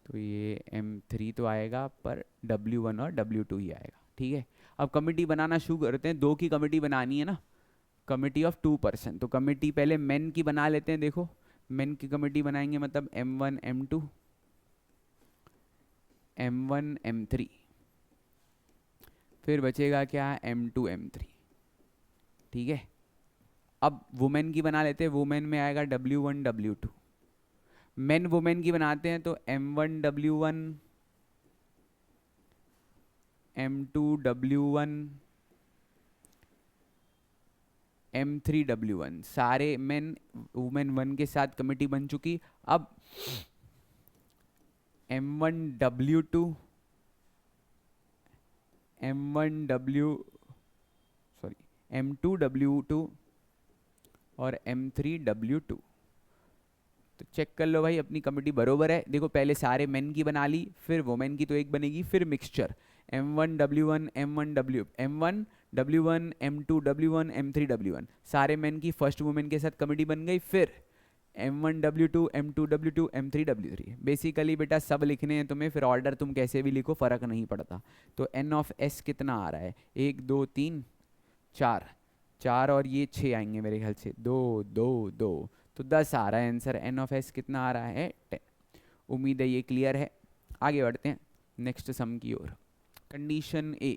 तो ये M3 तो आएगा पर W1 और W2 ही आएगा, ठीक है। अब कमिटी बनाना शुरू करते हैं। 2 की कमिटी बनानी है ना, कमिटी ऑफ 2 पर्सन। तो कमिटी पहले मेन की बना लेते हैं। देखो मेन की कमिटी बनाएंगे मतलब M1 M2 M1 M3, फिर बचेगा क्या, M2 M3, ठीक है। अब वुमेन की बना लेते हैं, वुमेन में आएगा W1 W2। मेन वुमेन की बनाते हैं तो M1 W1 M2 W1 M3 W1। सारे मेन वुमेन 1 के साथ कमिटी बन चुकी। अब M1 W2 M1 W sorry M2 W2 और M3 W2। तो चेक कर लो भाई अपनी कमिटी बरोबर है। देखो पहले सारे मेन की बना ली, फिर वुमेन की तो एक बनेगी, फिर mixture M1 W1 M1 W1 M2 W1 M3 W1। सारे मेन की फर्स्ट वुमेन के साथ कमिटी बन गई, फिर M1 W2 M2 W2 M3 W3। Basically बेटा सब लिखने हैं तुम्हें, फिर ऑर्डर तुम कैसे भी लिखो फर्क नहीं पड़ता। तो N ऑफ S कितना आ रहा है, 1 2 3 4, 4 और ये 6 आएंगे मेरे ख्याल से, 2 2 2, तो 10 आ रहा है आंसर। N ऑफ S कितना आ रहा है, 10। उम्मीद है ये क्लियर है। आगे बढ़ते हैं नेक्स्ट सम की ओर। Condition A,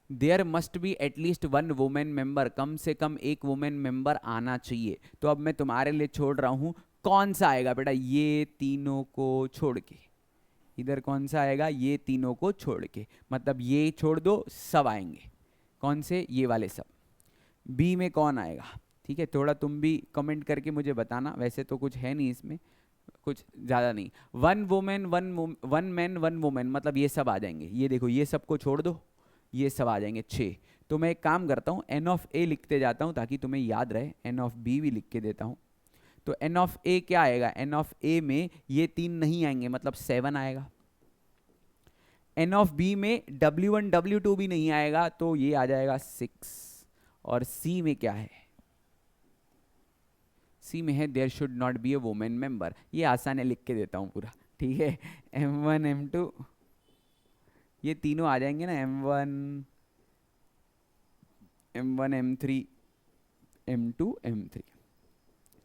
there must be at least 1 women member, कम से कम एक वुमेन मेंबर आना चाहिए। तो अब मैं तुम्हारे लिए छोड़ रहा हूं, कौन सा आएगा बेटा, ये तीनों को छोड़ के। इधर कौन सा आएगा, ये तीनों को छोड़ के, मतलब ये छोड़ दो सब आएंगे। कौन से, ये वाले सब। बी में कौन आएगा, ठीक है, थोड़ा तुम भी कमेंट करके मुझे बताना। वैसे तो कुछ है नहीं इसमें, कुछ ज़्यादा नहीं। 1 वुमेन 1 मैन 1 वुमेन, मतलब ये सब आ जाएंगे। ये देखो ये सबको छोड़ दो, ये सब आ जाएंगे 6। तो मैं एक काम करता हूँ, N ऑफ A लिखते जाता हूँ ताकि तुम्हें याद रहे। N ऑफ B भी लिख के देता हूँ। तो N ऑफ A क्या आएगा, N ऑफ A में ये 3 नहीं आएंगे, मतलब 7 आएगा। N ऑफ B में W1 W2 भी नहीं आएगा तो ये आ जाएगा 6। और C में क्या है, C में है there should not be a women member. ये आसान है, लिख के देता हूँ पूरा, ठीक है। M1 M2 ये तीनों आ जाएंगे ना, M1 M3 M2 M3,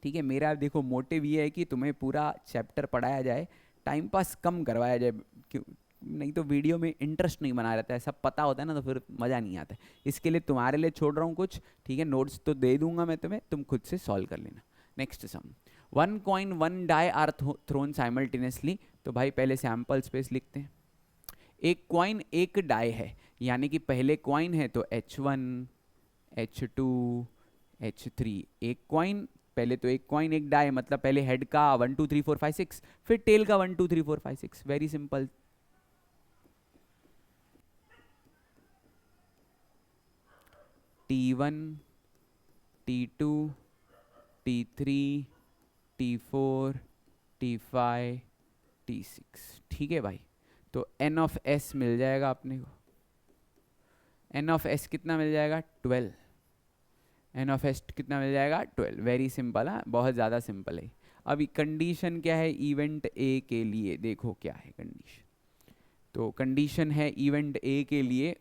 ठीक है। मेरा देखो मोटिव ये है कि तुम्हें पूरा चैप्टर पढ़ाया जाए, टाइम पास कम करवाया जाए, क्यों नहीं तो वीडियो में इंटरेस्ट नहीं बना रहता है, सब पता होता है ना तो फिर मज़ा नहीं आता है। इसके लिए तुम्हारे लिए छोड़ रहा हूँ कुछ, ठीक है। नोट्स तो दे दूंगा मैं तुम्हें, तुम खुद से सॉल्व कर लेना। Next sum, 1 coin 1 die are thrown simultaneously. तो भाई पहले सैम्पल स्पेस लिखते हैं। एक कॉइन एक डाई है, यानी कि पहले कॉइन है तो H1 H2 H3। एक कॉइन, पहले तो एक कॉइन एक डाई, मतलब पहले हेड का 1 2 3 4 5 6, फिर टेल का 1 2 3 4 5 6। Very simple. T1 T2 T3 T4 T5 T6, ठीक है भाई। तो N ऑफ S मिल जाएगा अपने को। एन ऑफ एस कितना मिल जाएगा 12, एन ऑफ एस कितना मिल जाएगा 12। वेरी सिंपल, हाँ बहुत ज़्यादा सिंपल है। अभी कंडीशन क्या है इवेंट ए के लिए, देखो क्या है कंडीशन। तो कंडीशन है इवेंट ए के लिए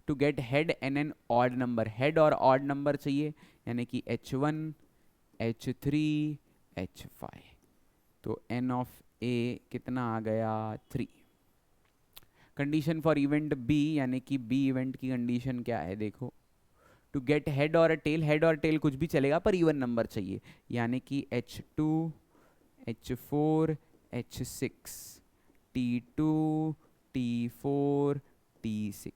to get head an an odd number, head और ऑड नंबर चाहिए, यानी कि H1 H3 H5। तो एन ऑफ ए कितना आ गया 3। कंडीशन फॉर इवेंट बी, यानी कि बी इवेंट की कंडीशन क्या है देखो, टू गेट हेड और टेल, हेड और टेल कुछ भी चलेगा पर इवन नंबर चाहिए, यानी कि H2 H4 H6 T2 T4 T6।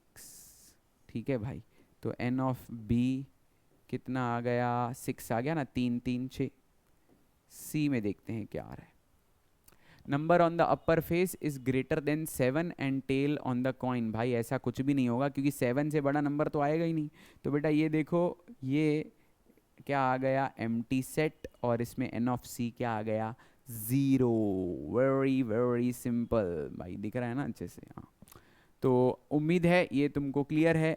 ठीक है भाई, तो एन ऑफ बी कितना आ गया 6 आ गया ना, 3 3 6। सी में देखते हैं क्या आ रहा है। Number on the upper face is greater than 7 and tail on the coin. भाई ऐसा कुछ भी नहीं होगा क्योंकि 7 से बड़ा नंबर तो आएगा ही नहीं। तो बेटा ये देखो, ये क्या आ गया एम्प्टी सेट, और इसमें एन ऑफ सी क्या आ गया 0। वेरी वेरी सिंपल भाई, दिख रहा है ना अच्छे से। हाँ, तो उम्मीद है ये तुमको क्लियर है।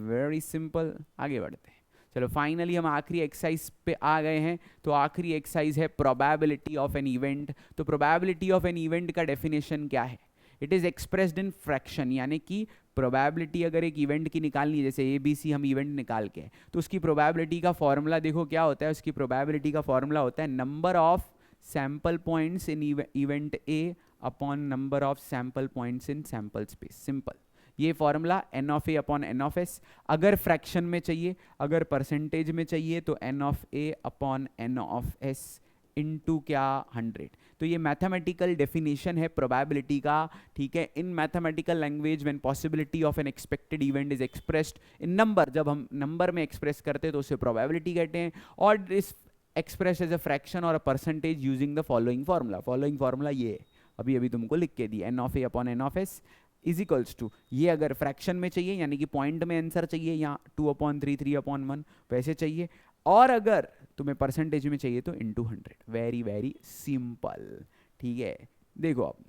वेरी सिंपल, आगे बढ़ते हैं। चलो फाइनली हम आखिरी एक्सरसाइज पे आ गए हैं। तो आखिरी एक्सरसाइज है प्रोबेबिलिटी ऑफ एन इवेंट। तो प्रोबेबिलिटी ऑफ एन इवेंट का डेफिनेशन क्या है? It is expressed in fraction, यानी कि प्रोबेबिलिटी अगर एक इवेंट की निकालनी है, जैसे ABC हम इवेंट निकाल के, तो उसकी प्रोबेबिलिटी का फॉर्मूला देखो क्या होता है। उसकी प्रोबेबिलिटी का फॉर्मूला होता है number of sample points in event A upon number of sample points in sample space. Simple, ये formula n of A upon N of S. अगर फ्रैक्शन में चाहिए, अगर परसेंटेज में चाहिए, तो N of A upon N of S into क्या 100। तो ये मैथमेटिकल डेफिनेशन है प्रोबेबिलिटी का। ठीक है, इन mathematical language when possibility of N expected event is expressed in number, जब हम नंबर में एक्सप्रेस करते हैं तो उसे प्रोबेबिलिटी कहते हैं। और इस एक्सप्रेस एज अ फ्रैक्शन और a percentage using the following formula. Following formula ये अभी अभी तुमको लिख के दी, n of A upon N of S is equals to, ये अगर फ्रैक्शन में चाहिए यानी कि पॉइंट में आंसर चाहिए, या 2/3 3/1 वैसे चाहिए, और अगर तुम्हें परसेंटेज में चाहिए तो इनटू 100। Very very simple. ठीक है, देखो अब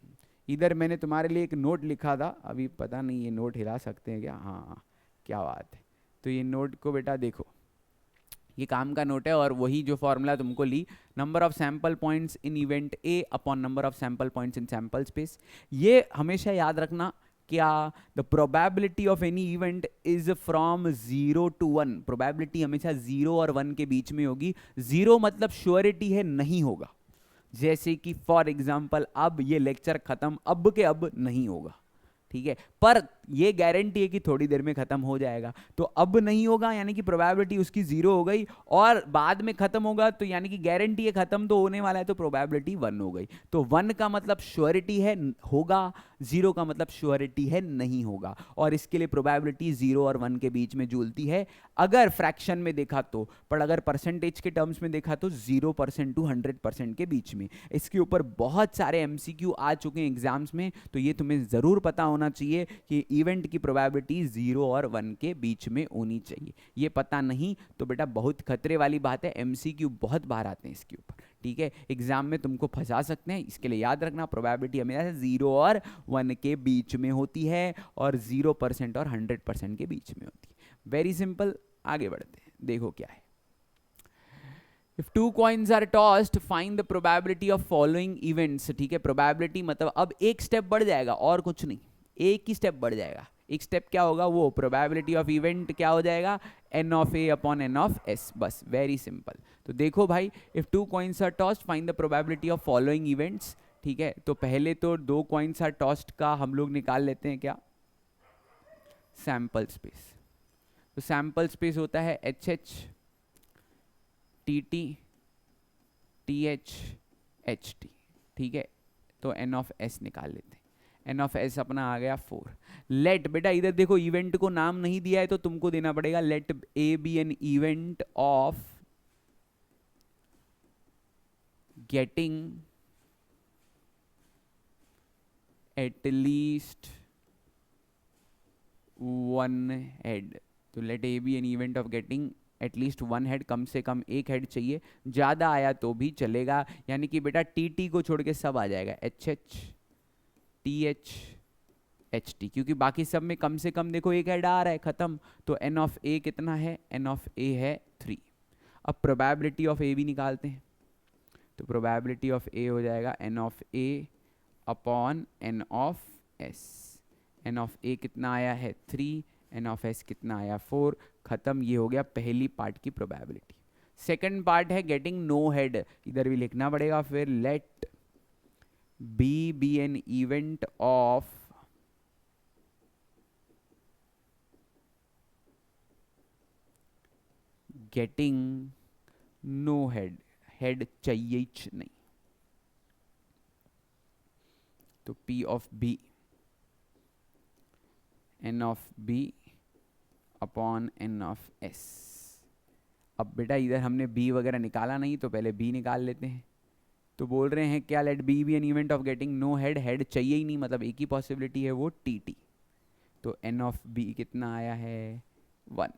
इधर मैंने तुम्हारे लिए एक नोट लिखा था, अभी पता नहीं ये नोट हिला सकते हैं क्या? हाँ क्या बात है। तो ये नोट को बेटा देखो, ये काम का नोट है, और वही जो फॉर्मूला तुमको ली, number of sample points in event A upon number of sample points in sample space. ये हमेशा याद रखना, क्या the probability of any event is from 0 to 1। Probability हमेशा 0 और 1 के बीच में होगी। 0 मतलब श्योरिटी है नहीं होगा, जैसे कि फॉर एग्जाम्पल अब ये लेक्चर खत्म, अब के अब नहीं होगा। ठीक है, पर ये गारंटी है कि थोड़ी देर में खत्म हो जाएगा। तो अब नहीं होगा यानी कि प्रोबेबिलिटी उसकी 0 हो गई, और बाद में खत्म होगा तो यानी कि गारंटी है खत्म तो होने वाला है, तो प्रोबेबिलिटी 1 हो गई। तो 1 का मतलब श्योरिटी है होगा, 0 का मतलब श्योरिटी है नहीं होगा, और इसके लिए प्रोबेबिलिटी 0 और 1 के बीच में झूलती है अगर फ्रैक्शन में देखा तो। पर अगर परसेंटेज के टर्म्स में देखा तो 0% to 100% के बीच में। इसके ऊपर बहुत सारे MCQ आ चुके हैं एग्जाम्स में, तो ये तुम्हें जरूर पता होना चाहिए कि इवेंट की प्रोबेबिलिटी 0 और 1 के बीच में होनी चाहिए। ये पता नहीं तो बेटा बहुत खतरे वाली बात है, MCQ बहुत बार आते हैं इसके ऊपर। ठीक है, एग्जाम में तुमको फंसा सकते हैं, इसके लिए याद रखना प्रोबेबिलिटी हमेशा 0 और 1 के बीच में होती है, और 0% और 100% के बीच में होती है। वेरी सिंपल, आगे बढ़ते हैं, देखो क्या है। If 2 coins are tossed, find the probability of following events। ठीक है, प्रोबेबिलिटी मतलब अब एक स्टेप बढ़ जाएगा और कुछ नहीं, एक ही स्टेप बढ़ जाएगा। एक स्टेप क्या होगा, वो प्रोबेबिलिटी ऑफ इवेंट क्या हो जाएगा, N of A upon N of S. बस वेरी सिंपल। तो देखो भाई, if 2 coins are tossed, find the probability of following events। ठीक है, तो पहले तो 2 coins are tossed का हम लोग निकाल लेते हैं क्या, सैंपल स्पेस। तो सैंपल स्पेस होता है HH TT TH HT। ठीक है, तो एन ऑफ एस निकाल लेते हैं। एन ऑफ एस अपना आ गया 4। लेट, बेटा इधर देखो इवेंट को नाम नहीं दिया है तो तुमको देना पड़ेगा let A be an event of getting at least 1 head. तो let A be an event of getting at least 1 head, कम से कम एक हेड चाहिए, ज़्यादा आया तो भी चलेगा, यानी कि बेटा TT को छोड़ के सब आ जाएगा, HH TH एच टी, क्योंकि बाकी सब में कम से कम देखो एक हेड आ रहा है, खत्म। तो एन ऑफ ए कितना है, एन ऑफ ए है 3। अब प्रोबेबिलिटी ऑफ ए भी निकालते हैं, तो प्रोबेबिलिटी ऑफ ए हो जाएगा N of A upon N of S. N of A कितना आया है 3, एन ऑफ एस कितना आया 4, खत्म। ये हो गया पहली पार्ट की प्रोबेबिलिटी। सेकंड पार्ट है गेटिंग नो हेड, इधर भी लिखना पड़ेगा फिर, let B be an event of getting no head, head चाहिए नहीं, तो P of B N of B upon N of S। अब बेटा इधर हमने B वगैरह निकाला नहीं, तो पहले B निकाल लेते हैं। तो बोल रहे हैं क्या, let B be an event of getting no head, head चाहिए ही नहीं, मतलब एक ही पॉसिबिलिटी है वो TT। तो N ऑफ B कितना आया है 1,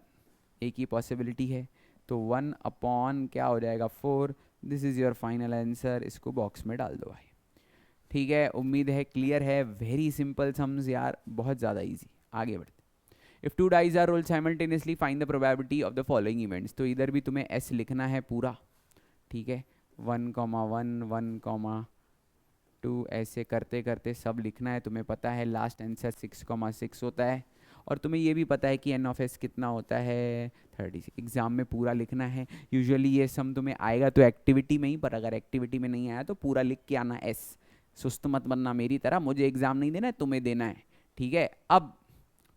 एक ही पॉसिबिलिटी है, तो 1 अपॉन क्या हो जाएगा 4। This is your final answer, इसको बॉक्स में डाल दो भाई। ठीक है, उम्मीद है क्लियर है। वेरी सिंपल सम्स यार, बहुत ज़्यादा इजी। आगे बढ़ते, if two dies are rolled simultaneously find the probability of the following events. तो इधर भी तुम्हें एस लिखना है पूरा, ठीक है, 1,1 1,2 ऐसे करते करते सब लिखना है। तुम्हें पता है लास्ट आंसर 6,6 होता है, और तुम्हें ये भी पता है कि एन ऑफ एस कितना होता है 36। एग्जाम में पूरा लिखना है। यूजुअली ये सम तुम्हें आएगा तो एक्टिविटी में ही, पर अगर एक्टिविटी में नहीं आया तो पूरा लिख के आना एस। सुस्त मत बनना मेरी तरह, मुझे एग्जाम नहीं देना है, तुम्हें देना है, ठीक है। अब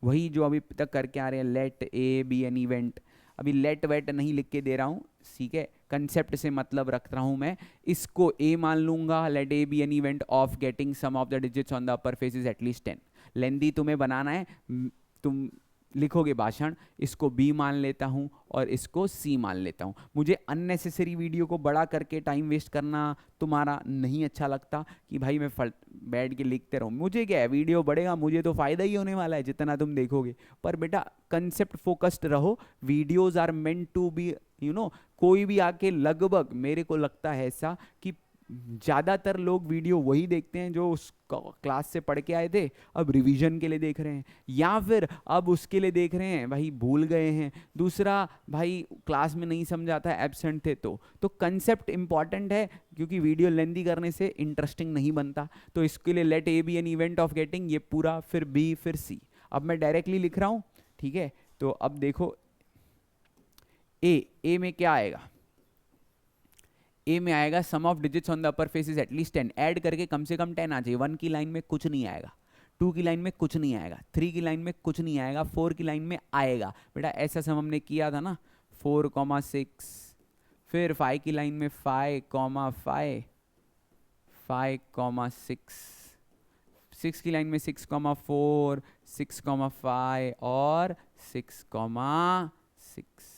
वही जो अभी तक करके आ रहे हैं, let A be an event. अभी लेट वेट नहीं लिख के दे रहा हूँ, ठीक है, कंसेप्ट से मतलब रख रहा हूँ मैं। इसको ए मान लूंगा, let A be an event of getting sum of the digits on the upper face is at least 10। लेंदी तुम्हें बनाना है, तुम लिखोगे भाषण, इसको बी मान लेता हूँ और इसको सी मान लेता हूँ। मुझे अननेसेसरी वीडियो को बड़ा करके टाइम वेस्ट करना तुम्हारा नहीं अच्छा लगता कि भाई मैं बैठ के लिखते रहूँ। मुझे क्या है, वीडियो बढ़ेगा, मुझे तो फ़ायदा ही होने वाला है जितना तुम देखोगे। पर बेटा कंसेप्ट फोकस्ड रहो, videos are meant to be कोई भी आके, लगभग मेरे को लगता है ऐसा कि ज़्यादातर लोग वीडियो वही देखते हैं जो उस क्लास से पढ़ के आए थे, अब रिवीजन के लिए देख रहे हैं, या फिर अब उसके लिए देख रहे हैं भाई भूल गए हैं, दूसरा भाई क्लास में नहीं समझा था एब्सेंट थे। तो कंसेप्ट इंपॉर्टेंट है, क्योंकि वीडियो लेंदी करने से इंटरेस्टिंग नहीं बनता। तो इसके लिए let A be an event of getting, ये पूरा, फिर बी, फिर सी। अब मैं डायरेक्टली लिख रहा हूँ, ठीक है। तो अब देखो ए में क्या आएगा, ए में आएगा sum of digits on the upper face is at least 10। Add करके कम से कम 10 आ जाए। 1 की लाइन में कुछ नहीं आएगा, 2 की लाइन में कुछ नहीं आएगा, 3 की लाइन में कुछ नहीं आएगा, 4 की लाइन में आएगा। बेटा ऐसा सम हमने किया था ना, 4,6, फिर 5 की लाइन में 5,5, 5,6, 6 की लाइन में 6,4, 6,5 और 6,6,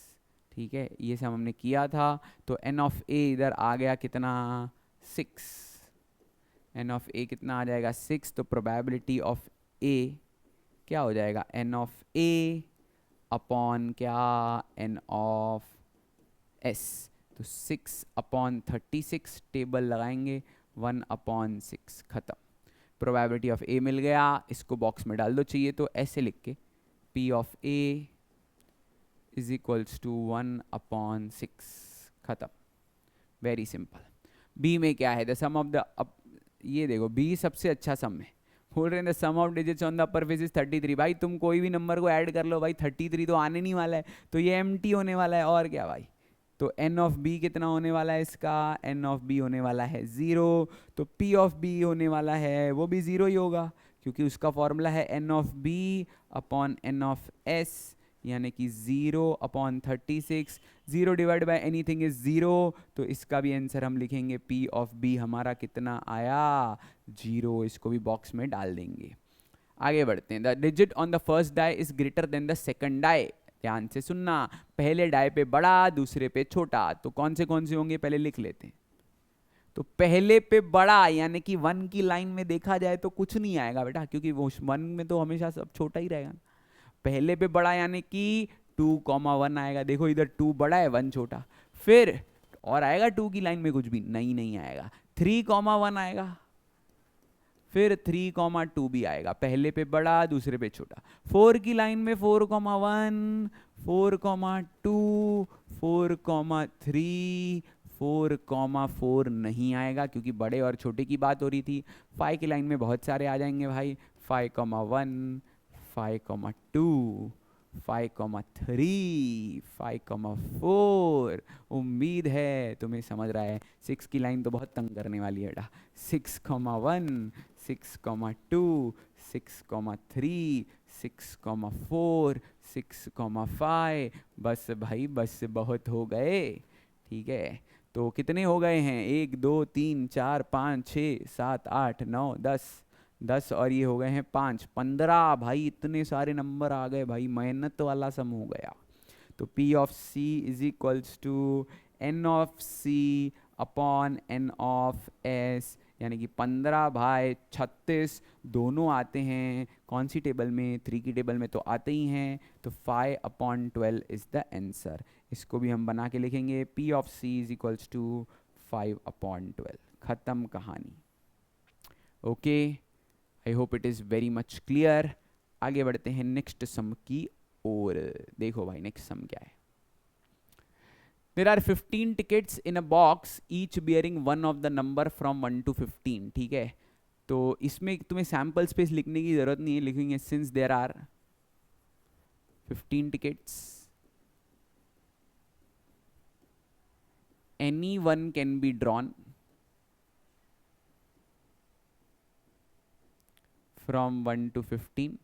ठीक है। ये सब हमने किया था। तो एन ऑफ ए इधर आ गया कितना 6, एन ऑफ ए कितना आ जाएगा 6। तो प्रोबेबिलिटी ऑफ ए क्या हो जाएगा, एन ऑफ ए अपॉन क्या, एन ऑफ एस। तो 6 अपॉन 36 टेबल लगाएंगे, 1/6, खत्म। प्रोबेबिलिटी ऑफ ए मिल गया, इसको बॉक्स में डाल दो चाहिए तो ऐसे लिख के, P of A is equals to 1/6, खत्म। Very simple. बी में क्या है, द सम ऑफ द, ये देखो बी सबसे अच्छा सम है। बोल रहे हैं the sum of digits on the upper face is 33। भाई तुम कोई भी नंबर को ऐड कर लो भाई, 33 तो आने नहीं वाला है, तो ये एम्प्टी होने वाला है, और क्या भाई। तो एन ऑफ बी कितना होने वाला है इसका, एन ऑफ बी होने वाला है 0। तो पी ऑफ बी होने वाला है वो भी 0 ही होगा, क्योंकि उसका फॉर्मूला है N of B upon N of S, यानी कि 0/36। 0 डिवाइड बाय एनीथिंग इज 0। तो इसका भी आंसर हम लिखेंगे, P ऑफ B हमारा कितना आया 0। इसको भी बॉक्स में डाल देंगे। आगे बढ़ते हैं। The digit on the first die is greater than the second die. ध्यान से सुनना, पहले डाई पे बड़ा, दूसरे पे छोटा। तो कौन से होंगे पहले लिख लेते हैं। तो पहले पे बड़ा, यानी कि 1 की लाइन में देखा जाए तो कुछ नहीं आएगा बेटा, क्योंकि वो 1 में तो हमेशा सब छोटा ही रहेगा। पहले पे बड़ा यानी कि 2,1 आएगा। देखो इधर 2 बड़ा है 1 छोटा। फिर और आएगा 2 की लाइन में कुछ भी नहीं आएगा। 3,1 आएगा, फिर 3,2 भी आएगा, पहले पे बड़ा दूसरे पे छोटा। 4 की लाइन में 4,1, 4,2, 4,3, 4,4 नहीं आएगा क्योंकि बड़े और छोटे की बात हो रही थी। 5 की लाइन में बहुत सारे आ जाएंगे भाई, 5,1, 5,2, 5,3, 5,4। उम्मीद है तुम्हें समझ रहा है। 6 की लाइन तो बहुत तंग करने वाली है। 6,1, 6,2, 6,3, 6,4, 6,5। बस भाई बस, बहुत हो गए। ठीक है, तो कितने हो गए हैं? 1 2 3 4 5 6 7 8 9 10 और ये हो गए हैं 5, 15 भाई। इतने सारे नंबर आ गए भाई, मेहनत वाला सम हो गया। तो P of C is equals to N of C upon N of S, यानी कि 15/36 दोनों आते हैं। कौन सी टेबल में? 3 की टेबल में तो आते ही हैं। तो 5/12 इज द आंसर। इसको भी हम बना के लिखेंगे, P of C is equals to 5/12। खत्म कहानी। Okay, I hope it is very much clear. आगे बढ़ते हैं नेक्स्ट सम की ओर। देखो भाई नेक्स्ट सम क्या है। There are 15 tickets in a box, each bearing one of the number from 1 to 15। ठीक है, तो इसमें तुम्हें सैम्पल स्पेस लिखने की जरूरत नहीं है, लिखेंगे since there are 15 tickets, any one can be drawn from 1 to 15।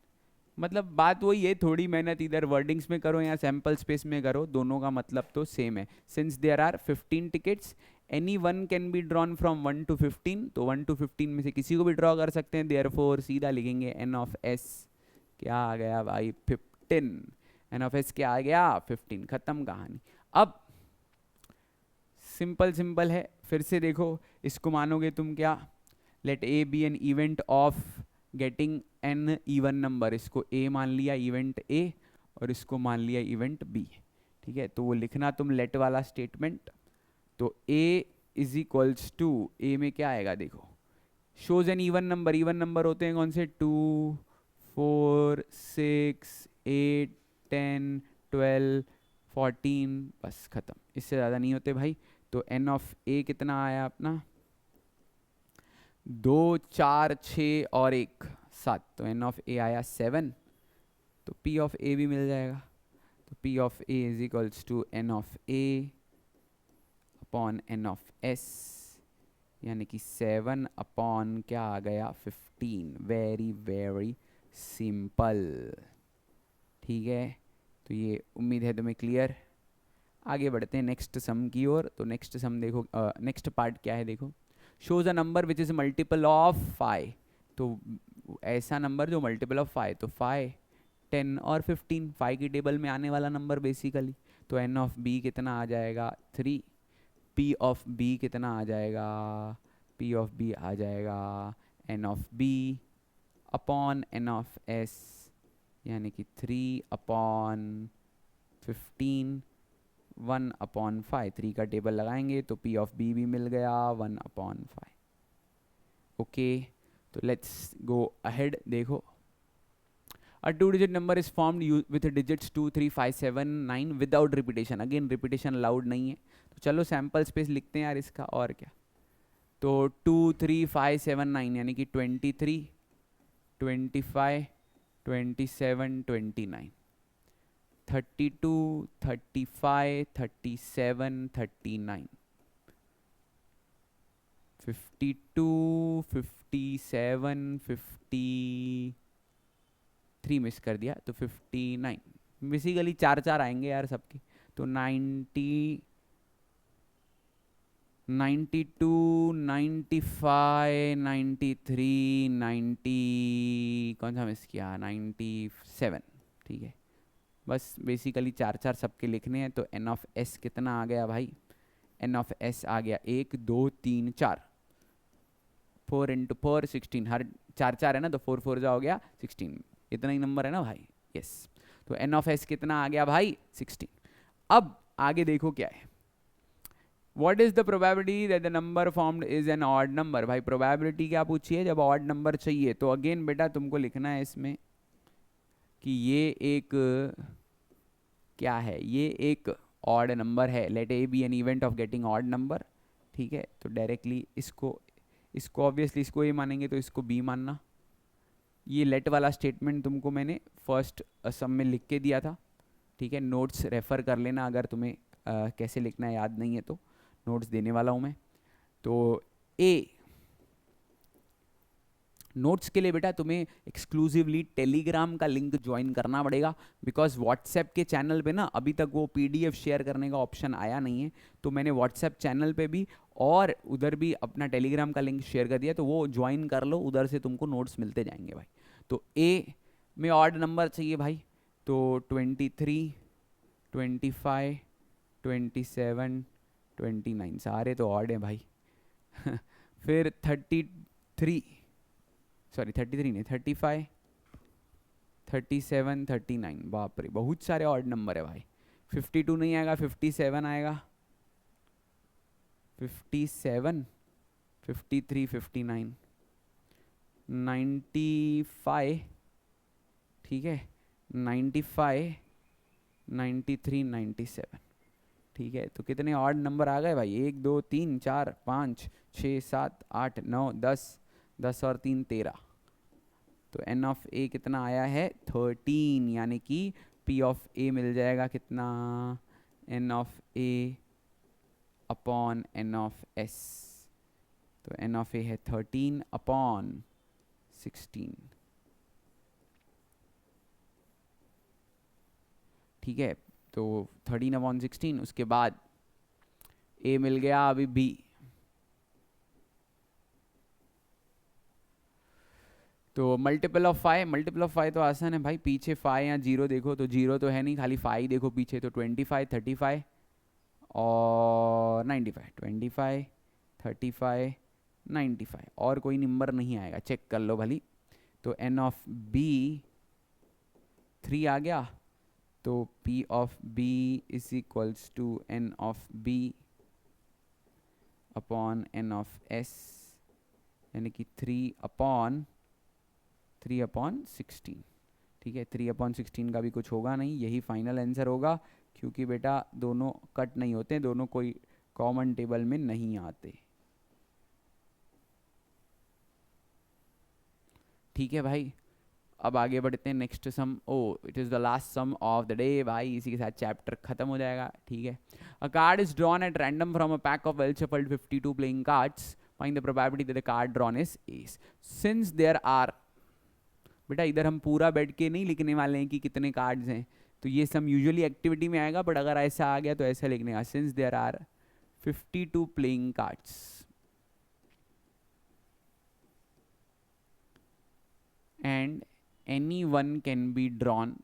मतलब बात वही है, थोड़ी मेहनत इधर वर्डिंग्स में करो या सैम्पल स्पेस में करो, दोनों का मतलब तो सेम है। Since there are 15 tickets, any one can be drawn from 1 to 15, तो 1 to 15 में से किसी को भी ड्रॉ कर सकते हैं। देयरफॉर सीधा लिखेंगे एन ऑफ एस क्या आ गया भाई? 15। एन ऑफ एस क्या आ गया? 15। खत्म कहानी। अब सिंपल सिंपल है, फिर से देखो, इसको मानोगे तुम क्या? Let A be an event of getting an even number. इसको ए मान लिया इवेंट ए, और इसको मान लिया इवेंट बी। ठीक है, तो वो लिखना तुम लेट वाला स्टेटमेंट। तो ए इज इक्वल्स टू, ए में क्या आएगा देखो, shows N even number. Even number होते हैं कौन से? 2 4 6 8 10 12 14। बस खत्म, इससे ज़्यादा नहीं होते भाई। तो एन ऑफ ए कितना आया अपना? 2 4 6 और 1 7, तो एन ऑफ ए आया 7। तो पी ऑफ ए भी मिल जाएगा। तो P of A is equals to N of A upon N of S, यानी कि 7 अपॉन क्या आ गया? 15। Very very simple. ठीक है, तो ये उम्मीद है तुम्हें क्लियर। आगे बढ़ते हैं नेक्स्ट सम की ओर। तो नेक्स्ट सम देखो, नेक्स्ट पार्ट क्या है देखो, shows a number which is multiple of 5। तो ऐसा नंबर जो मल्टीपल ऑफ 5, तो 5 10 और 15 5 की टेबल में आने वाला नंबर बेसिकली। तो एन ऑफ बी कितना आ जाएगा? 3। पी ऑफ बी कितना आ जाएगा? पी ऑफ बी आ जाएगा N of B upon N of S, यानी कि 3/15, 1/5। 3 का टेबल लगाएंगे तो पी ऑफ बी भी मिल गया 1/5। ओके, तो लेट्स गो अहेड। देखो, a 2-digit number is formed with digits 2 3 5 7 9 without repetition। Again repetition allowed नहीं है। तो चलो सैम्पल स्पेस लिखते हैं यार इसका, और क्या। तो 2 3 5 7 9, यानी कि 23 25 27 29 32 35 37 39 52 57 53 मिस कर दिया, तो 59। बेसिकली 4 4 आएंगे यार सबके। तो 90 92 95 93 90, कौन सा मिस किया? 97। ठीक है, बस बेसिकली 4 4 सबके लिखने हैं। तो एन ऑफ एस कितना आ गया भाई? एन ऑफ एस आ गया 1 2 3 4, 4 इंटू 4 16। हर 4 4 है ना, तो 4 4 जा हो गया 16। इतना ही नंबर है ना भाई? यस। तो एन ऑफ एस कितना आ गया भाई? 16। अब आगे देखो क्या है, what is the probability that the number formed is an odd number. भाई प्रोबेबिलिटी क्या पूछी है, जब ऑड नंबर चाहिए तो अगेन बेटा तुमको लिखना है इसमें कि ये एक क्या है, ये एक ऑड नंबर है। Let A be an event of getting odd number. ठीक है, तो डायरेक्टली इसको इसको ऑब्वियसली इसको ए मानेंगे तो इसको बी मानना। ये लेट वाला स्टेटमेंट तुमको मैंने फर्स्ट सम में लिख के दिया था। ठीक है, नोट्स रेफर कर लेना अगर तुम्हें कैसे लिखना है याद नहीं है तो, नोट्स देने वाला हूँ मैं। तो ए नोट्स के लिए बेटा तुम्हें एक्सक्लूसिवली टेलीग्राम का लिंक ज्वाइन करना पड़ेगा, बिकॉज व्हाट्सएप के चैनल पे ना अभी तक वो पीडीएफ शेयर करने का ऑप्शन आया नहीं है। तो मैंने व्हाट्सएप चैनल पे भी और उधर भी अपना टेलीग्राम का लिंक शेयर कर दिया, तो वो ज्वाइन कर लो, उधर से तुमको नोट्स मिलते जाएंगे भाई। तो ए में ऑड नंबर चाहिए भाई, तो 23, 25, 27, 29 सारे तो ऑड हैं भाई। फिर 33, सॉरी 33 नहीं, 35, 37, 39, बाप रे बहुत सारे ऑड नंबर है भाई। 52 नहीं आएगा, 57 आएगा, 57, 53, 59, 95, ठीक है, 95, 93, 97। ठीक है, तो कितने ऑड नंबर आ गए भाई, 1 2 3 4 5 6 7 8 9 10, 10 और 3 13। तो एन ऑफ ए कितना आया है 13, यानी कि पी ऑफ ए मिल जाएगा कितना, N of A upon N of S. तो एन ऑफ ए है 13 अपॉन 16। ठीक है, तो 13 अपॉन 16, उसके बाद ए मिल गया अभी बी। तो मल्टीपल ऑफ 5, मल्टीपल ऑफ 5 तो आसान है भाई, पीछे 5 या 0 देखो तो 0 तो है नहीं, खाली 5 देखो पीछे, तो 25, 35 और 95, 25, 35, 95, और कोई नंबर नहीं आएगा, चेक कर लो भली। तो एन ऑफ बी 3 आ गया, तो P of B is equals to N of B upon N of S, यानी कि 3/16। ठीक है, 3/16 का भी कुछ होगा नहीं, यही फाइनल आंसर होगा, क्योंकि बेटा दोनों कट नहीं होते, दोनों कोई कॉमन टेबल में नहीं आते। ठीक है भाई, अब आगे बढ़ते हैं next sum. Oh it is the last sum of the day भाई, इसी के साथ चैप्टर खत्म हो जाएगा। ठीक है, a card is drawn at random from a pack of well shuffled 52 playing cards, find the probability that the card drawn is ace. Since there are, बेटा इधर हम पूरा बैठ के नहीं लिखने वाले हैं कि कितने कार्ड्स हैं, तो ये सम यूजुअली एक्टिविटी में आएगा, बट अगर ऐसा आ गया तो ऐसा लिखने का, since there are 52 playing cards and any one can be drawn,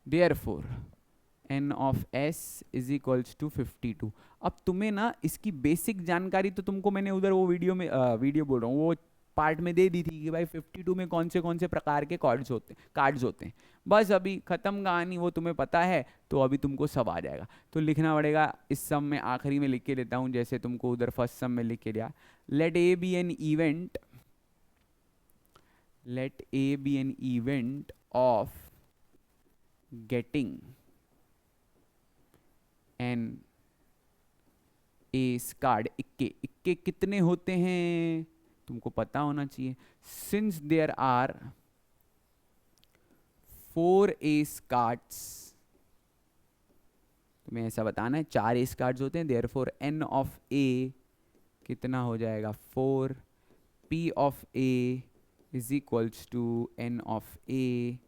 therefore n of s is equals to 52। अब तुम्हें ना इसकी बेसिक जानकारी तो तुमको मैंने उधर वो वीडियो में वीडियो बोल रहा हूँ, वो पार्ट में दे दी थी कि भाई 52 में कौन से प्रकार के कार्ड्स होते हैं। बस अभी खत्म कहानी, वो तुम्हें पता है, तो अभी तुमको सब आ जाएगा। तो लिखना पड़ेगा, इस सम में आखिरी में लिख के देता हूँ, जैसे तुमको उधर फर्स्ट सम में लिख के दिया। Let A be an event, let A be an event of getting an ace card। इक्के इक्के कितने होते हैं तुमको पता होना चाहिए। Since there are 4 ace cards, तुम्हें ऐसा बताना है 4 ace cards होते हैं, देयरफॉर n ऑफ A कितना हो जाएगा 4, P of A is equals to n of A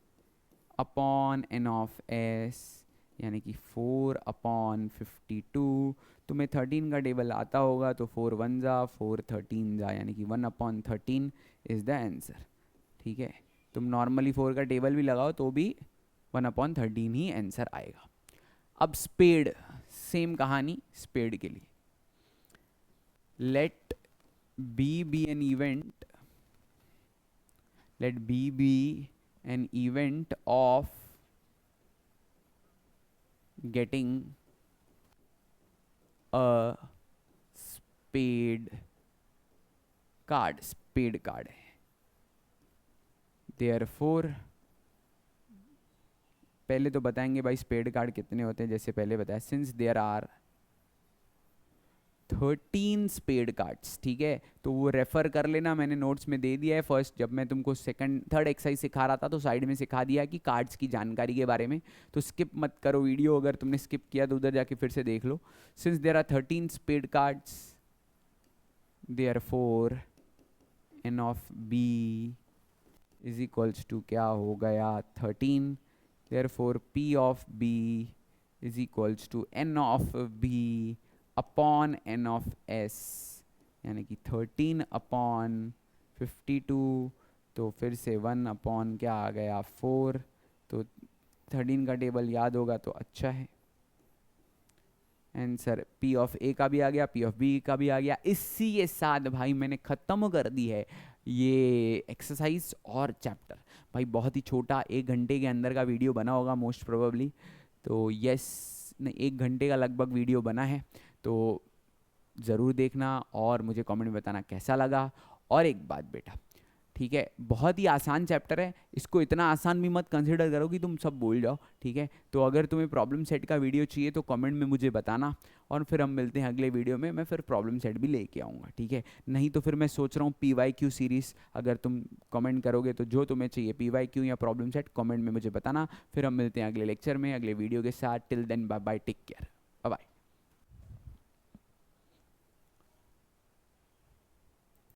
upon n of S, यानी कि 4/52। तुम्हें 13 का टेबल आता होगा, तो 4 1 जा 4 13 जा, यानी कि 1/13 इज द आंसर। ठीक है, तुम नॉर्मली 4 का टेबल भी लगाओ तो भी 1/13 ही आंसर आएगा। अब स्पेड, सेम कहानी स्पेड के लिए। Let B be an event, let B be an event of getting a spade card है। देयरफॉर पहले तो बताएंगे भाई स्पेड कार्ड कितने होते हैं, जैसे पहले बताया, since there are 13 spade cards, ठीक है, तो वो रेफर कर लेना, मैंने नोट्स में दे दिया है। फर्स्ट जब मैं तुमको सेकंड थर्ड एक्सरसाइज सिखा रहा था तो साइड में सिखा दिया कि कार्ड्स की जानकारी के बारे में, तो स्किप मत करो वीडियो, अगर तुमने स्किप किया तो उधर जाके फिर से देख लो। Since there are 13 spade cards, therefore n of B is equals to क्या हो गया 13, therefore P of B is equals to N of B upon N of S, यानी कि 13 अपॉन 52, तो फिर से 1 अपॉन क्या आ गया 4, तो 13 का टेबल याद होगा तो अच्छा है। आंसर पी ऑफ ए का भी आ गया, पी ऑफ बी का भी आ गया। इसी के साथ भाई मैंने ख़त्म कर दी है ये एक्सरसाइज और चैप्टर। भाई बहुत ही छोटा 1 घंटे के अंदर का वीडियो बना होगा मोस्ट प्रोबेबली, तो यस, नहीं 1 घंटे का लगभग वीडियो बना है, तो ज़रूर देखना और मुझे कमेंट में बताना कैसा लगा। और एक बात बेटा, ठीक है, बहुत ही आसान चैप्टर है, इसको इतना आसान भी मत कंसिडर करो कि तुम सब भूल जाओ, ठीक है। तो अगर तुम्हें प्रॉब्लम सेट का वीडियो चाहिए तो कमेंट में मुझे बताना, और फिर हम मिलते हैं अगले वीडियो में, मैं फिर प्रॉब्लम सेट भी लेके आऊँगा, ठीक है। नहीं तो फिर मैं सोच रहा हूँ PYQ सीरीज़, अगर तुम कमेंट करोगे तो जो तुम्हें चाहिए PYQ या प्रॉब्लम सेट कमेंट में मुझे बताना। फिर हम मिलते हैं अगले लेक्चर में अगले वीडियो के साथ। Till then bye bye, take care.